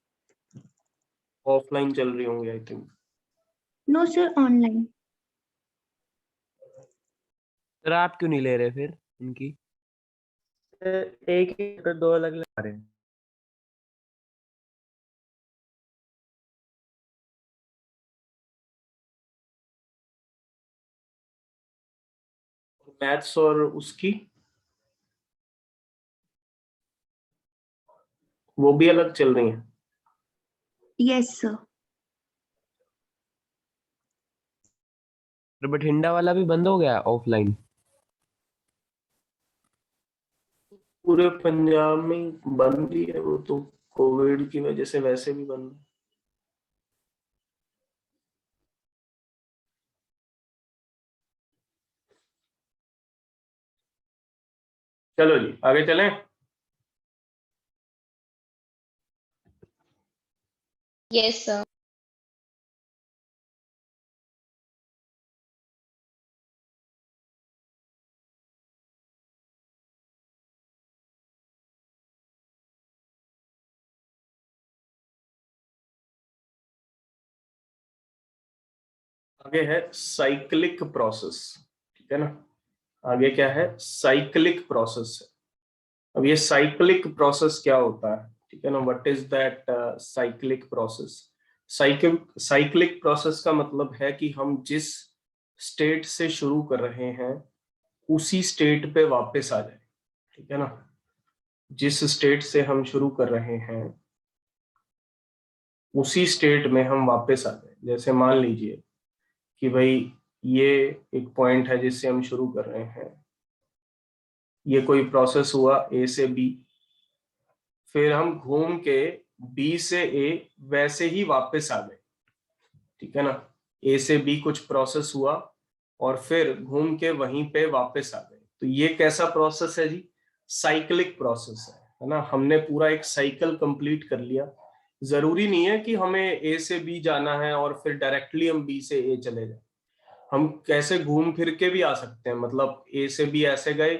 ऑफलाइन चल रही होंगी I think. No sir, online. Sir आप क्यों नहीं ले रहे फिर उनकी? एक ही तो दो अलग लगा रहे हैं। मैथ्स और उसकी वो भी अलग चल रही है। Yes sir. बठिंडा वाला भी बंद हो गया ऑफलाइन। पूरे पंजाब में बंद ही है वो तो, कोविड की वजह से वैसे भी बंद है। चलो जी आगे चलें। Yes, sir. आगे है साइक्लिक प्रोसेस, ठीक है ना। आगे क्या है, साइक्लिक प्रोसेस है। अब ये साइक्लिक प्रोसेस क्या होता है, ठीक है ना, what is that cyclic process. Cyclic process का मतलब है कि हम जिस स्टेट से शुरू कर रहे हैं उसी स्टेट पे वापस आ जाए, ठीक है ना। जिस स्टेट से हम शुरू कर रहे हैं उसी स्टेट में हम वापस आ जाए। जैसे मान लीजिए कि भाई ये एक पॉइंट है जिससे हम शुरू कर रहे हैं, ये कोई प्रोसेस हुआ ए से बी, फिर हम घूम के बी से ए वैसे ही वापस आ गए, ठीक है ना। ए से बी कुछ प्रोसेस हुआ और फिर घूम के वहीं पे वापस आ गए, तो ये कैसा प्रोसेस है जी, साइक्लिक प्रोसेस है ना। हमने पूरा एक साइकिल कंप्लीट कर लिया। जरूरी नहीं है कि हमें ए से बी जाना है और फिर डायरेक्टली हम बी से ए चले जाए। हम कैसे घूम फिर के भी आ सकते हैं, मतलब ए से बी ऐसे गए,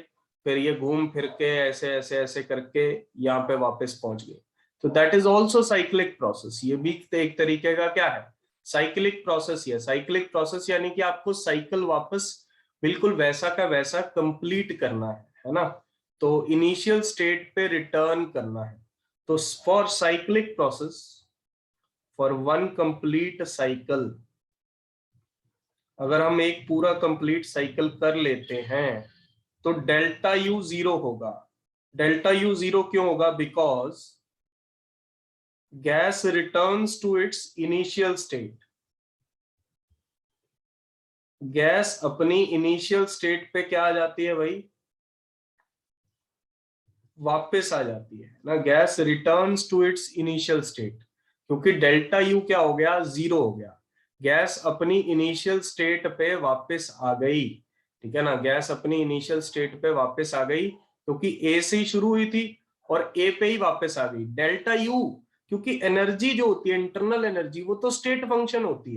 फिर ये घूम फिर के ऐसे ऐसे ऐसे करके यहाँ पे वापस पहुंच गए। तो that is also cyclic process. ये भी एक तरीके का क्या है, साइक्लिक प्रोसेस। है साइक्लिक प्रोसेस यानी कि आपको साइकिल वापस बिल्कुल वैसा का वैसा कंप्लीट करना है ना। तो इनिशियल स्टेट पे रिटर्न करना है। तो for cyclic process, for one complete cycle, अगर हम एक पूरा कंप्लीट साइकिल कर लेते हैं तो डेल्टा यू 0 होगा। डेल्टा यू 0 क्यों होगा, because gas returns to its initial state. Gas अपनी इनिशियल स्टेट पे क्या आ जाती है भाई, वापस आ जाती है ना। Gas returns to its initial state, क्योंकि डेल्टा यू क्या हो गया, 0 हो गया। गैस अपनी इनिशियल स्टेट पे वापस आ गई, ठीक है ना। गैस अपनी इनिशियल स्टेट पे वापस आ गई क्योंकि ए से ही शुरू हुई थी और ए पे ही वापस आ गई। डेल्टा यू, क्योंकि एनर्जी जो होती है, इंटरनल एनर्जी, वो तो स्टेट फंक्शन होती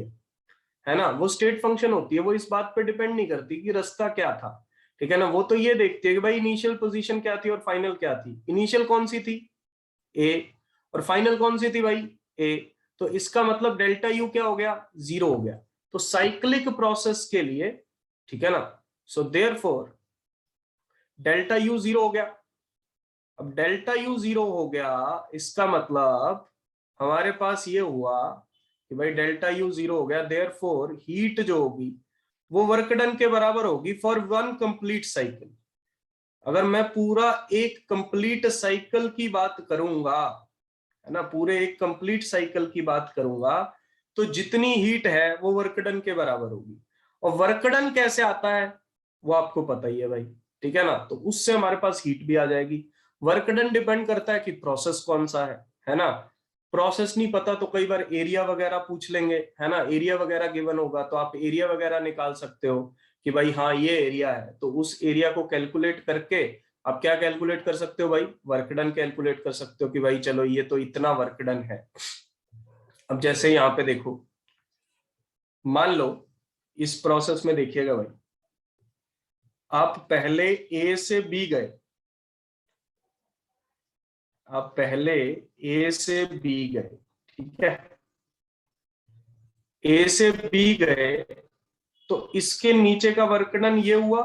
है ना। वो स्टेट फंक्शन होती है, वो इस बात पे डिपेंड नहीं करती कि रास्ता क्या था, ठीक है ना। वो तो ये देखती है कि भाई इनिशियल पोजीशन क्या थी और फाइनल क्या थी। इनिशियल कौन सी थी, ए, और फाइनल कौन सी थी भाई, ए। तो इसका मतलब डेल्टा यू क्या हो गया, 0 हो गया। तो साइक्लिक प्रोसेस के लिए, ठीक है ना, सो देयरफॉर डेल्टा यू 0 हो गया। अब डेल्टा यू 0 हो गया, इसका मतलब हमारे पास ये हुआ कि भाई डेल्टा यू 0 हो गया, देयरफॉर हीट जो होगी वो वर्क डन के बराबर होगी फॉर वन कंप्लीट साइकिल। अगर मैं पूरा एक कंप्लीट साइकिल की बात करूंगा, है ना, पूरे एक कंप्लीट साइकिल की बात करूंगा, तो जितनी हीट है वो वर्क डन के बराबर होगी। और वर्क डन कैसे आता है वो आपको पता ही है भाई, ठीक है ना। तो उससे हमारे पास हीट भी आ जाएगी। वर्क डन डिपेंड करता है कि प्रोसेस कौन सा है ना। प्रोसेस नहीं पता तो कई बार एरिया वगैरह पूछ लेंगे, है ना। एरिया वगैरह गिवन होगा तो आप एरिया वगैरह निकाल सकते हो कि भाई हाँ ये एरिया है, तो उस एरिया को कैलकुलेट करके आप क्या कैलकुलेट कर सकते हो भाई, वर्क डन कैलकुलेट कर सकते हो कि भाई चलो ये तो इतना वर्क डन है। अब जैसे यहाँ पे देखो, मान लो इस प्रोसेस में देखिएगा भाई, आप पहले ए से बी गए, आप पहले ए से बी गए, ठीक है, ए से बी गए, तो इसके नीचे का वर्क डन ये हुआ,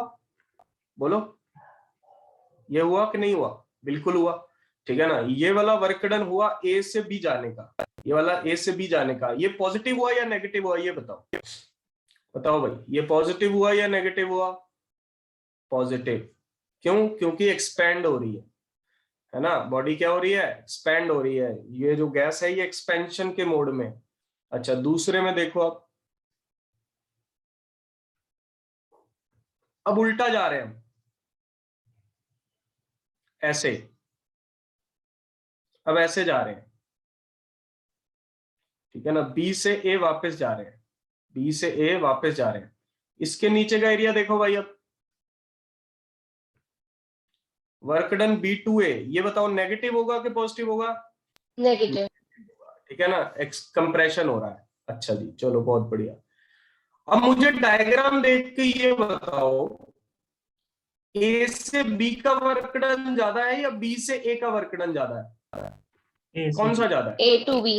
बोलो ये हुआ कि नहीं हुआ? बिल्कुल हुआ, ठीक है ना। ये वाला वर्क डन हुआ ए से बी जाने का, ये वाला ए से बी जाने का, ये पॉजिटिव हुआ या नेगेटिव हुआ, ये बताओ, बताओ भाई, ये पॉजिटिव हुआ या नेगेटिव हुआ? पॉजिटिव। क्यों? क्योंकि एक्सपेंड हो रही है ना, बॉडी क्या हो रही है? एक्सपेंड हो रही है, ये जो गैस है ये एक्सपेंशन के मोड में। अच्छा, दूसरे में देखो आप, अब उल्टा जा रहे हैं हम, ऐसे, अब ऐसे जा रहे हैं, ठीक है ना, बी से ए वापस जा रहे हैं, बी से ए वापस जा रहे हैं। इसके नीचे का एरिया देखो भाई, अब वर्क डन B2A, ये बताओ नेगेटिव होगा कि पॉजिटिव होगा? नेगेटिव। ठीक है ना, कंप्रेशन हो रहा है। अच्छा जी, चलो बहुत बढ़िया। अब मुझे डायग्राम देख के ये बताओ, ए से बी का वर्क डन ज्यादा है या बी से ए का वर्क डन ज्यादा है? कौन सा ज्यादा है? A to B।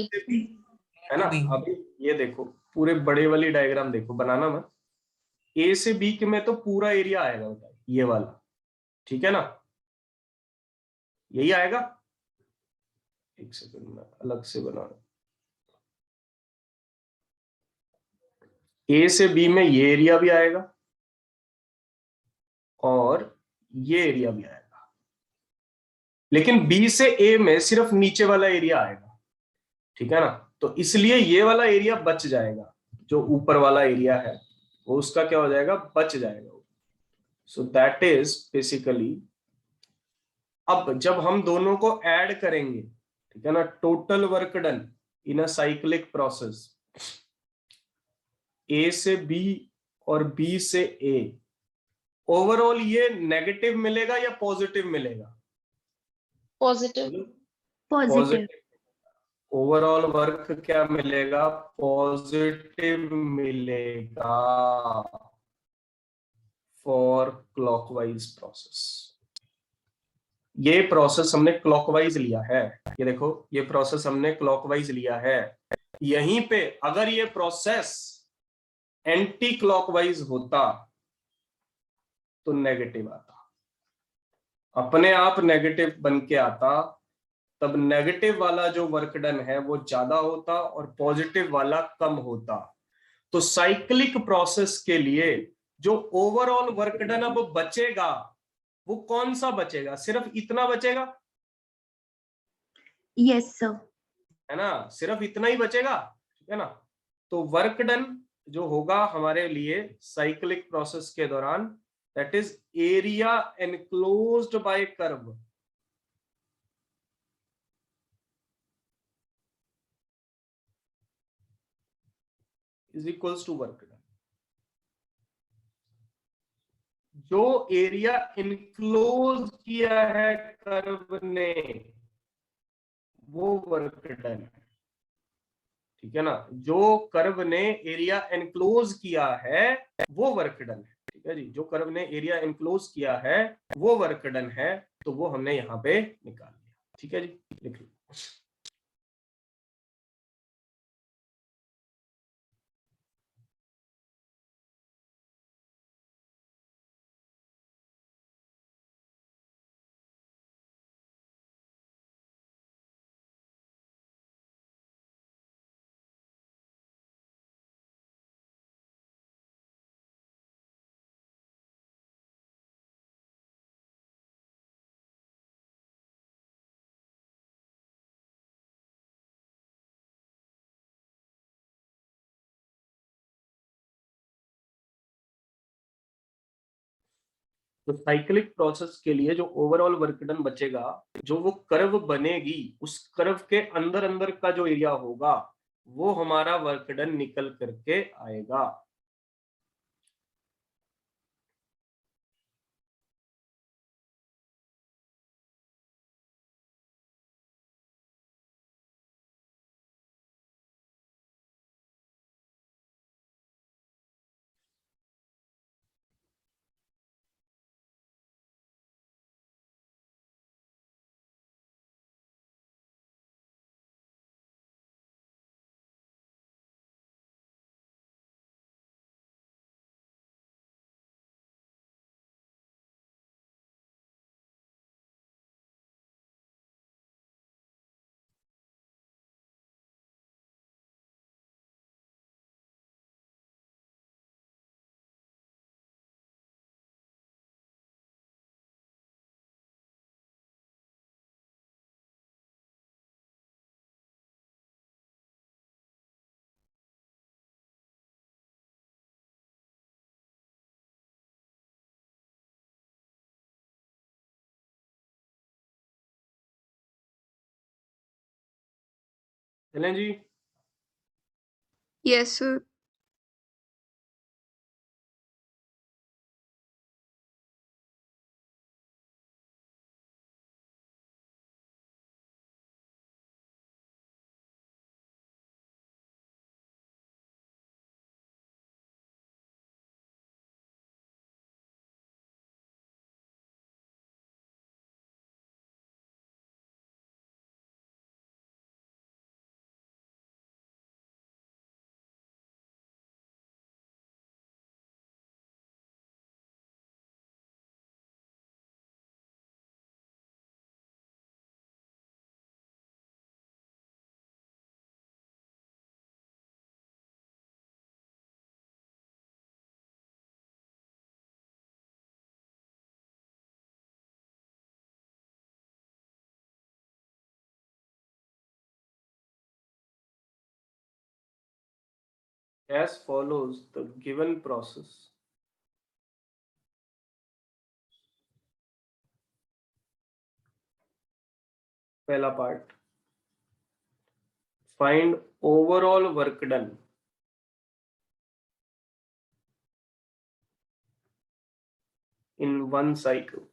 है ना। अभी ये देखो, पूरे बड़े वाली डायग्राम देखो, बनाना मत, ए से बी के में तो पूरा एरिया आएगा, बताइए, ये वाला, ठीक है ना, यही आएगा। एक सेकंड में अलग से बना, ए से बी में ये एरिया भी आएगा और ये एरिया भी आएगा, लेकिन बी से ए में सिर्फ नीचे वाला एरिया आएगा, ठीक है ना। तो इसलिए ये वाला एरिया बच जाएगा, जो ऊपर वाला एरिया है वो उसका क्या हो जाएगा? बच जाएगा। सो दैट इज बेसिकली, अब जब हम दोनों को ऐड करेंगे, ठीक है ना, total work done in a cyclic process, A से बी और बी से ए, ओवरऑल ये नेगेटिव मिलेगा या पॉजिटिव मिलेगा? पॉजिटिव। पॉजिटिव। ओवरऑल वर्क क्या मिलेगा? पॉजिटिव मिलेगा फॉर क्लॉकवाइज प्रोसेस। ये प्रोसेस हमने क्लॉकवाइज लिया है, ये देखो, ये प्रोसेस हमने क्लॉकवाइज लिया है। यहीं पे अगर ये प्रोसेस एंटी क्लॉकवाइज होता तो नेगेटिव आता, अपने आप नेगेटिव बन के आता, तब नेगेटिव वाला जो वर्क डन है वो ज्यादा होता और पॉजिटिव वाला कम होता। तो साइक्लिक प्रोसेस के लिए जो ओवरऑल वर्क डन अब बचेगा वो कौन सा बचेगा? सिर्फ इतना बचेगा, यस सर। है ना, सिर्फ इतना ही बचेगा, ठीक है ना। तो वर्क डन जो होगा हमारे लिए साइक्लिक प्रोसेस के दौरान, that is area enclosed by curve, is equals to work done. जो एरिया इनक्लोज किया है कर्व ने वो वर्क डन है, ठीक है ना। जो कर्व ने एरिया एनक्लोज किया है वो वर्क डन है, ठीक है जी। जो कर्व ने एरिया एनक्लोज किया है वो वर्क डन है, तो वो हमने यहाँ पे निकाल लिया, ठीक है जी, लिख लो। तो साइक्लिक प्रोसेस के लिए जो ओवरऑल वर्क डन बचेगा, जो वो कर्व बनेगी, उस कर्व के अंदर अंदर का जो एरिया होगा वो हमारा वर्क डन निकल करके आएगा। चलें जी। Yes, sir. As follows the given process. पहला part, find overall work done in one cycle.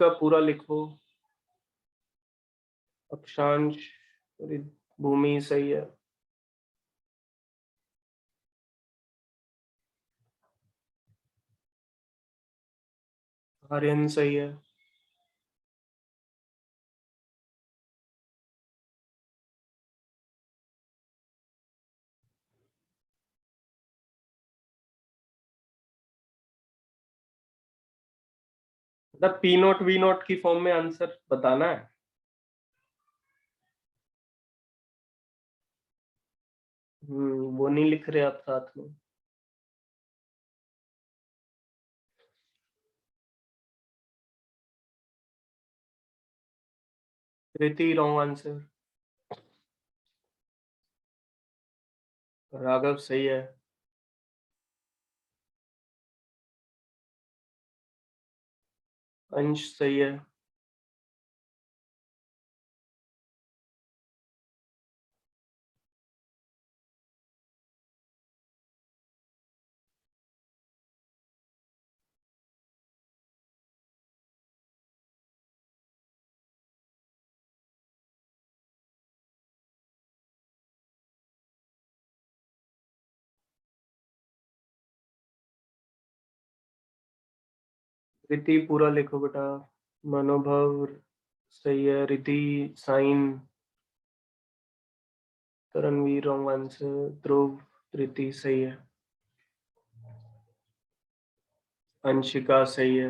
का पूरा लिखो। अक्षांश, भूमि सही है। आर्यन सही है। मतलब पी नॉट वी नॉट की फॉर्म में आंसर बताना है। वो नहीं लिख रहे आप साथ में। कृति रॉन्ग आंसर। राघव सही है। अंश सही है। रिति पूरा लिखो बेटा। मनोभव सही है। रिति साइन। Taranveer wrong answer. ध्रुव रिति सही है। अंशिका सही है।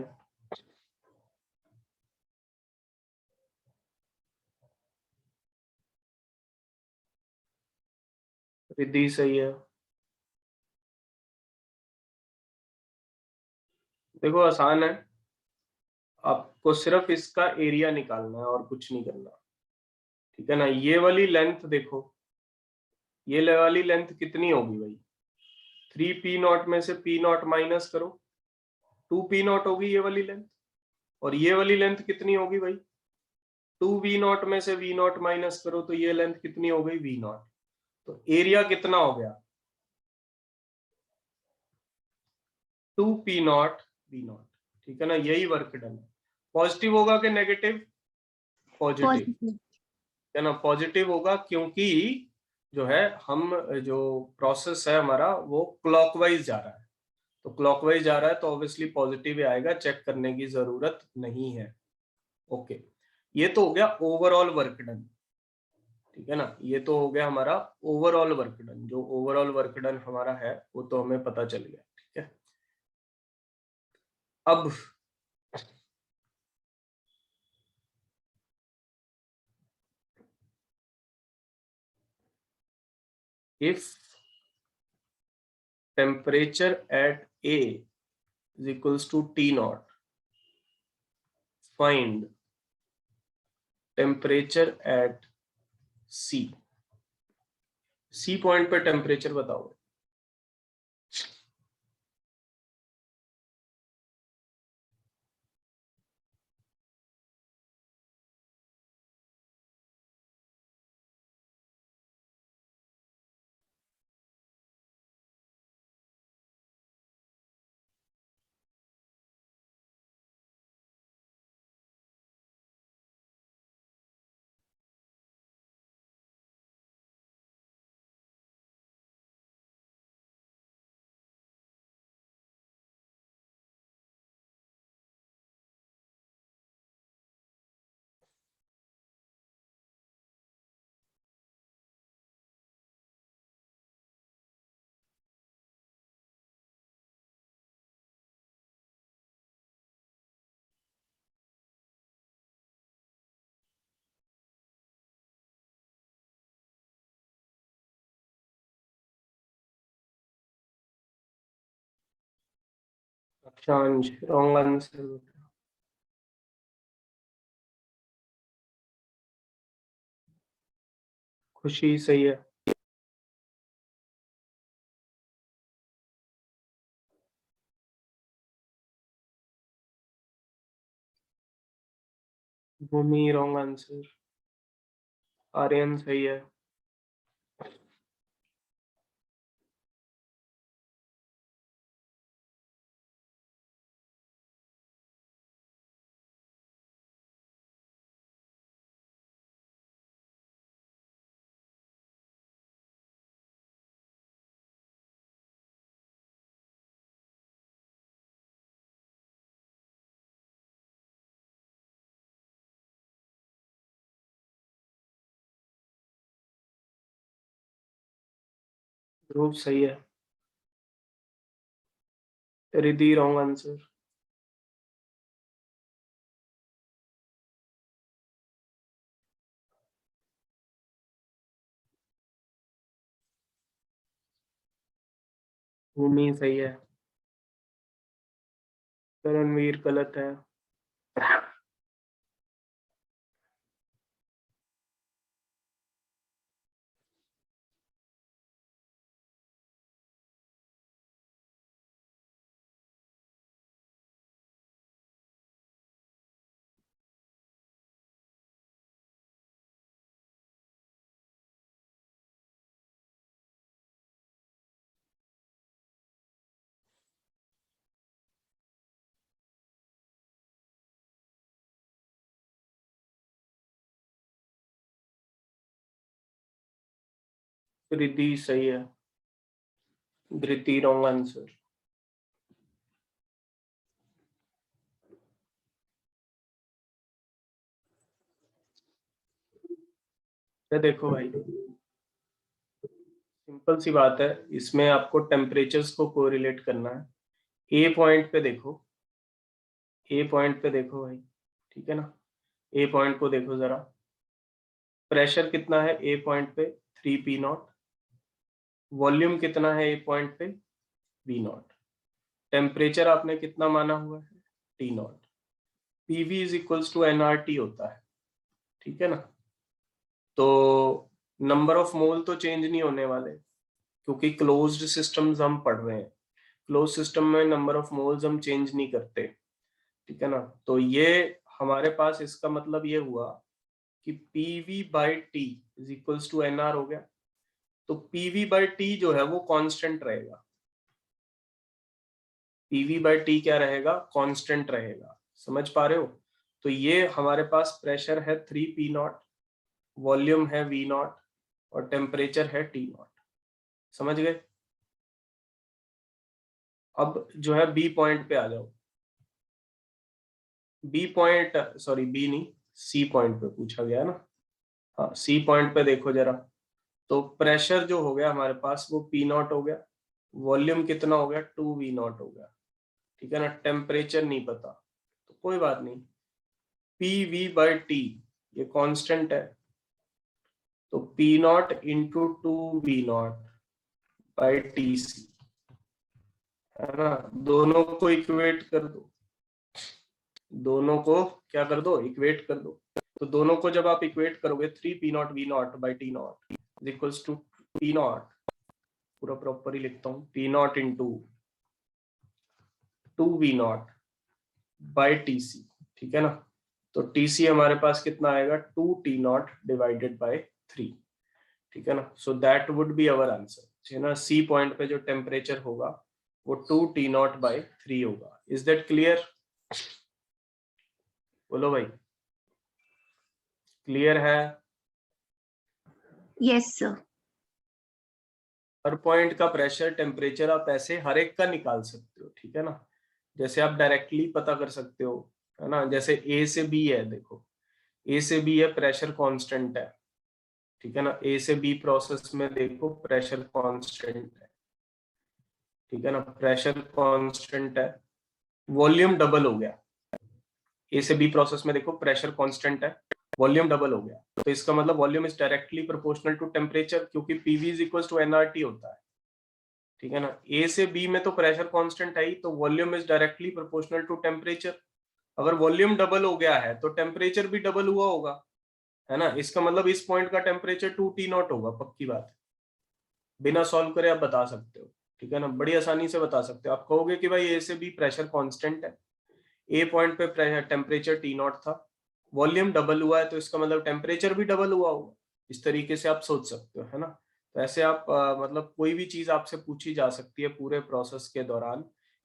रिद्धि सही है। देखो आसान है, आपको सिर्फ इसका एरिया निकालना है और कुछ नहीं करना। ठीक है ना। ये वाली लेंथ देखो, ये वाली लेंथ कितनी होगी भाई? 3p0 में से p0 माइनस करो, 2p0 होगी ये वाली लेंथ। और ये वाली लेंथ कितनी होगी भाई? 2v0 में से v0 माइनस करो तो ये लेंथ कितनी हो गई? v0। तो एरिया कितना हो गया? 2p0 v0। ठीक है ना। यही वर्क डन है। पॉजिटिव होगा कि नेगेटिव? पॉजिटिव है ना। पॉजिटिव होगा क्योंकि जो है हम जो प्रोसेस है हमारा वो क्लॉकवाइज जा रहा है। तो क्लॉकवाइज जा रहा है तो ऑब्वियसली पॉजिटिव ही आएगा, चेक करने की जरूरत नहीं है। ओके, ये तो हो गया ओवरऑल वर्क डन। ठीक है ना। ये तो हो गया हमारा ओवरऑल वर्क डन। जो ओवरऑल वर्क डन हमारा है वो तो हमें पता चल गया। ठीक है। अब if temperature at A is equals to T naught, find temperature at C point पे टेम्परेचर बताओ। अक्षांश रॉन्ग आंसर। खुशी सही है। भूमि रॉन्ग आंसर। आर्यन सही है। ध्रुव सही है। Riddhi wrong answer. भूमि सही है। करणवीर गलत है। रिद्धि सही है। धृति रॉन्ग आंसर। ये देखो भाई, सिंपल सी बात है, इसमें आपको टेम्परेचर्स को कोरिलेट करना है। ए पॉइंट पे देखो, ए पॉइंट पे देखो भाई, ठीक है ना। ए पॉइंट को देखो जरा, प्रेशर कितना है ए पॉइंट पे 3p नॉट, वॉल्यूम कितना है ए पॉइंट पे v नॉट, टेम्परेचर आपने कितना माना हुआ है T naught, PV is equals to nRT होता है, ठीक है ना। तो नंबर ऑफ मोल तो चेंज नहीं होने वाले, क्योंकि क्लोज्ड सिस्टम्स हम पढ़ रहे हैं। क्लोज सिस्टम में नंबर ऑफ मोल्स हम चेंज नहीं करते, ठीक है ना। तो ये हमारे पास इसका मतलब ये हुआ कि PV by T is equals to NR हो गया। तो PV बाई टी जो है वो कांस्टेंट रहेगा। PV बाई टी क्या रहेगा, कांस्टेंट रहेगा। समझ पा रहे हो। तो ये हमारे पास प्रेशर है 3p नॉट, वॉल्यूम है v नॉट और टेम्परेचर है T नॉट। समझ गए। अब जो है बी पॉइंट पे आ जाओ। बी पॉइंट, सॉरी बी नहीं, सी पॉइंट पे पूछा गया ना। हाँ, सी पॉइंट पे देखो जरा। तो प्रेशर जो हो गया हमारे पास वो P नॉट हो गया, वॉल्यूम कितना हो गया 2v नॉट हो गया, ठीक है ना। टेम्परेचर नहीं पता तो कोई बात नहीं, PV बाई टी ये कांस्टेंट है, तो P naught into 2v naught by TC, है ना। दोनों को इक्वेट कर दो, दोनों को क्या कर दो, इक्वेट कर दो। तो दोनों को जब आप इक्वेट करोगे 3p0 v0 by t0 is equals to p0, पूरा प्रॉपर ही लिखता हूँ, p0 into 2v0 by TC, ठीक है ना। तो टीसी हमारे पास कितना आएगा, 2t0 डिवाइडेड बाय 3, ठीक है ना। So that would be our answer, है ना। सी पॉइंट पे जो टेम्परेचर होगा वो 2t0 बाय 3 होगा। Is that clear? बोलो भाई, क्लियर है? Yes sir. हर पॉइंट का प्रेशर टेम्परेचर आप ऐसे हर एक का निकाल सकते हो, ठीक है ना। जैसे आप डायरेक्टली पता कर सकते हो, है ना। जैसे ए से बी है, देखो ए से बी है, प्रेशर कांस्टेंट है, ठीक है ना। ए से बी प्रोसेस में देखो प्रेशर कांस्टेंट है, ठीक है ना, प्रेशर कांस्टेंट है, वॉल्यूम डबल हो गया। ए से बी प्रोसेस में देखो प्रेशर कांस्टेंट है, वॉल्यूम डबल हो गया, तो इसका मतलब volume is directly proportional to temperature, क्योंकि PV is equal to nRT होता है, ठीक है ना। ए से बी में तो प्रेशर कांस्टेंट है ही, तो volume is directly proportional to temperature. अगर वॉल्यूम डबल हो गया है तो टेम्परेचर भी डबल हुआ होगा, है ना। इसका मतलब इस पॉइंट का टेम्परेचर 2t0 होगा, पक्की बात, बिना सॉल्व करे आप बता सकते हो, ठीक है ना। बड़ी आसानी से बता सकते हो। आप कहोगे कि भाई ए से बी प्रेशर कांस्टेंट है, ए पॉइंट पे टेम्परेचर T0 था, वॉल्यूम डबल हुआ है, तो इसका मतलब टेम्परेचर भी डबल हुआ होगा। इस तरीके से आप सोच सकते हो, है ना। तो ऐसे आप मतलब कोई भी चीज आपसे पूछी जा सकती है पूरे प्रोसेस के दौरान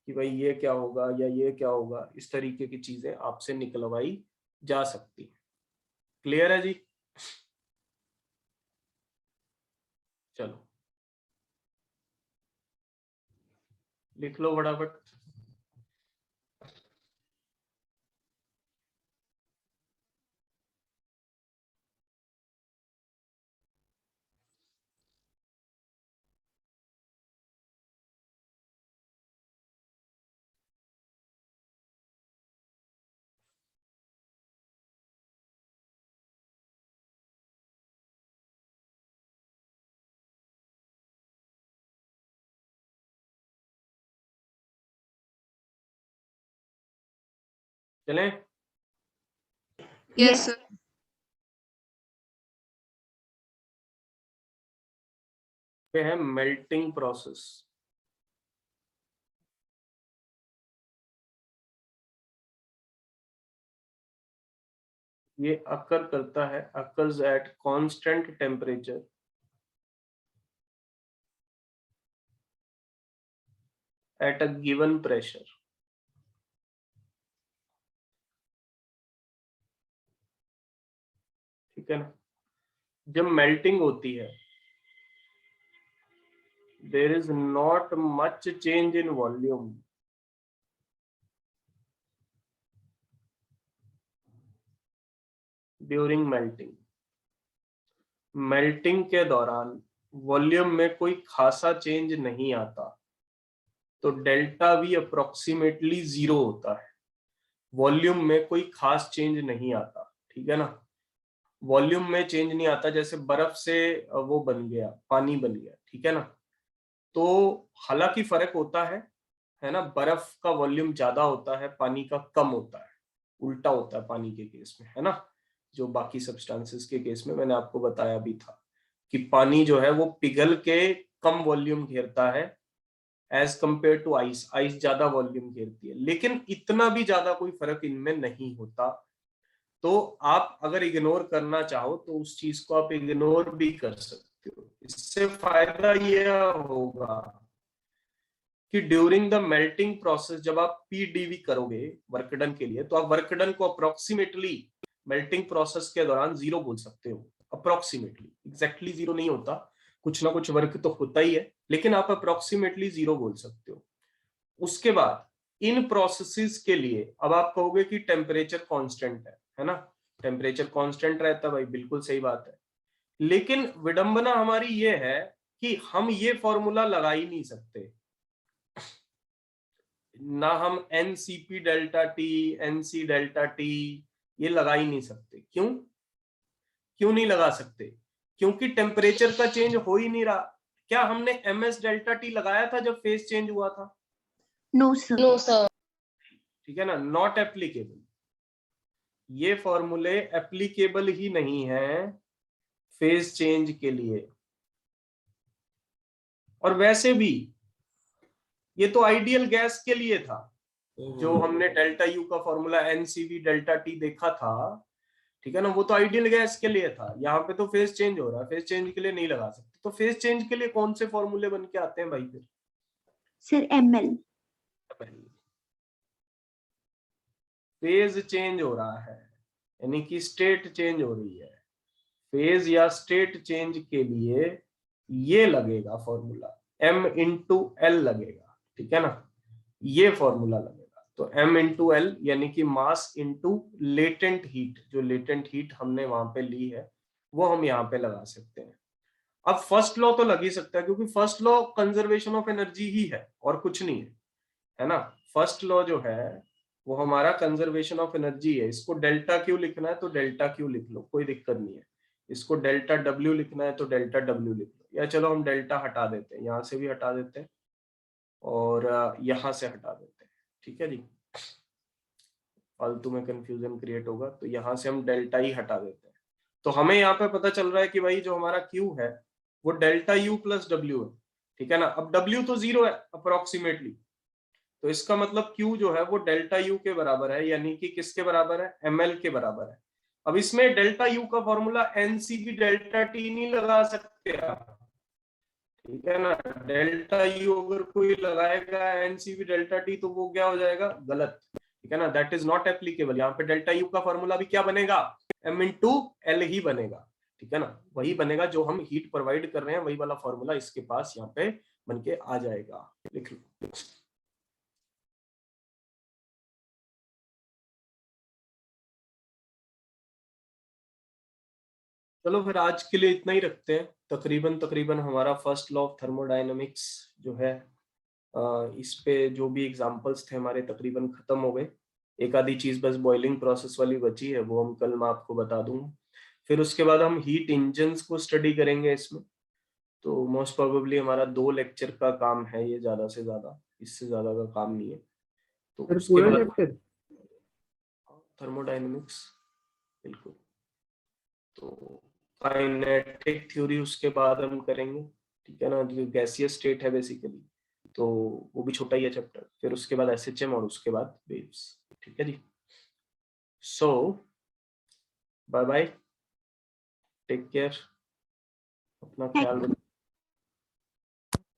कि भाई ये क्या होगा या ये क्या होगा, इस तरीके की चीजें आपसे निकलवाई जा सकती है। क्लियर है जी? चलो लिख लो फटाफट। चलें? Yes sir. ये है मेल्टिंग प्रोसेस। ये अकर करता है, occurs at constant temperature at a given pressure. ठीक है ना। जब मेल्टिंग होती है there is not much change in volume during melting. Melting के दौरान वॉल्यूम में कोई खासा चेंज नहीं आता, तो डेल्टा वी अप्रोक्सीमेटली 0 होता है। वॉल्यूम में कोई खास चेंज नहीं आता, ठीक है ना। वॉल्यूम में चेंज नहीं आता, जैसे बर्फ से वो बन गया, पानी बन गया, ठीक है ना। तो हालांकि फर्क होता है ना। बर्फ का वॉल्यूम ज्यादा होता है, पानी का कम होता है, उल्टा होता है पानी के केस में, है ना। जो बाकी सब्सटेंसेस के केस में मैंने आपको बताया भी था कि पानी जो है वो पिघल के कम वॉल्यूम घेरता है as compared to ice. Ice ज्यादा वॉल्यूम घेरती है, लेकिन इतना भी ज्यादा कोई फर्क इनमें नहीं होता। तो आप अगर इग्नोर करना चाहो तो उस चीज को आप इग्नोर भी कर सकते हो। इससे फायदा यह होगा कि ड्यूरिंग द मेल्टिंग प्रोसेस जब आप पीडीवी करोगे वर्क डन के लिए, तो आप वर्क डन को अप्रोक्सीमेटली मेल्टिंग प्रोसेस के दौरान 0 बोल सकते हो। अप्रोक्सीमेटली, एग्जैक्टली 0 नहीं होता, कुछ ना कुछ वर्क तो होता ही है, लेकिन आप अप्रोक्सीमेटली 0 बोल सकते हो। उसके बाद इन प्रोसेसेस के लिए अब आप कहोगे कि टेम्परेचर कांस्टेंट है ना। टेम्परेचर कांस्टेंट रहता है भाई, बिल्कुल सही बात है। लेकिन विडंबना हमारी ये है कि हम ये फॉर्मूला लगा ही नहीं सकते ना। हम NCP delta T, NC delta T ये लगा ही नहीं सकते। क्यों नहीं लगा सकते? क्योंकि टेम्परेचर का चेंज हो ही नहीं रहा। क्या हमने ms डेल्टा टी लगाया था जब फेज चेंज हुआ था? No sir. No, sir. ठीक है ना, नॉट एप्लीकेबल। ये फॉर्मूले एप्लीकेबल ही नहीं है फेज चेंज के लिए। और वैसे भी ये तो आइडियल गैस के लिए था, जो हमने डेल्टा यू का फॉर्मूला एनसीवी डेल्टा टी देखा था, ठीक है ना, वो तो आइडियल गैस के लिए था। यहाँ पे तो फेज चेंज हो रहा है, फेज चेंज के लिए नहीं लगा सकते। तो फेज चेंज के लिए कौन से फॉर्मूले बन के आते हैं भाई फिर? Sir ml। फेज चेंज हो रहा है यानी कि स्टेट चेंज हो रही है, फेज या स्टेट चेंज के लिए ये लगेगा फॉर्मूला, m इंटू एल लगेगा, ठीक है ना, ये फॉर्मूला लगेगा। तो m इंटू एल यानी कि मास इंटू लेटेंट हीट, जो लेटेंट हीट हमने वहां पे ली है वो हम यहाँ पे लगा सकते हैं। अब फर्स्ट लॉ तो लग ही सकता है, क्योंकि first law conservation of energy ही है और कुछ नहीं है ना। फर्स्ट लॉ जो है वो हमारा कंजर्वेशन ऑफ एनर्जी है। इसको डेल्टा क्यू लिखना है तो डेल्टा क्यू लिख लो, कोई दिक्कत नहीं है। इसको डेल्टा डब्ल्यू लिखना है तो डेल्टा डब्ल्यू लिख लो, या चलो हम डेल्टा हटा देते हैं, यहाँ से भी हटा देते हैं और यहाँ से हटा देते हैं, ठीक है जी, फालतू में कंफ्यूजन क्रिएट होगा। तो यहाँ से हम डेल्टा ही हटा देते हैं। तो हमें यहाँ पे पता चल रहा है कि भाई जो हमारा क्यू है वो डेल्टा यू प्लस डब्ल्यू है, ठीक है ना। अब डब्ल्यू तो 0 है अप्रोक्सीमेटली, तो इसका मतलब Q जो है वो डेल्टा U के बराबर है, यानी कि किसके बराबर है? ml के बराबर है। अब इसमें डेल्टा U का फॉर्मूला NCV डेल्टा T नहीं लगा सकते आप, ठीक है ना। डेल्टा U अगर कोई लगाएगा NCV डेल्टा T तो वो क्या हो जाएगा? गलत, ठीक है ना, दैट इज नॉट एप्लीकेबल। यहाँ पे डेल्टा U का फॉर्मूला भी क्या बनेगा? m इंटू एल ही बनेगा, ठीक है ना, वही बनेगा जो हम हीट प्रोवाइड कर रहे हैं, वही वाला फॉर्मूला इसके पास यहाँ पे बन के आ जाएगा। लिख लो। चलो फिर आज के लिए इतना ही रखते हैं। तकरीबन हमारा फर्स्ट लॉ ऑफ थर्मोडायनेमिक्स जो है, इस पे जो भी एग्जांपल्स थे हमारे तकरीबन खत्म हो गए। एक आधी चीज बस बॉइलिंग प्रोसेस वाली बची है, वो हम कल मैं आपको बता दूंगा। फिर उसके बाद हम हीट इंजन्स को स्टडी करेंगे इसमें। तो मोस्ट प्रोबेबली हमारा 2 लेक्चर का काम है ये, ज्यादा से ज्यादा, इससे ज्यादा का काम नहीं है। तो सर उसके पूरा बाद चैप्टर थर्मोडायनेमिक्स, बिल्कुल। तो काइनेटिक थ्योरी उसके बाद हम करेंगे, ठीक है ना, जो गैसियस स्टेट है बेसिकली, तो वो भी छोटा ही है चैप्टर। फिर उसके बाद एसएचएम और उसके बाद वेव्स, ठीक है जी। So bye bye, take care, अपना ख्याल रखो।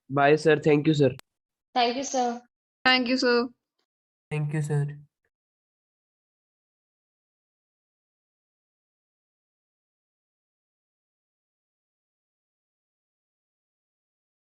Bye sir, thank you sir. Thank you, sir. Thank you, sir. Thank you sir.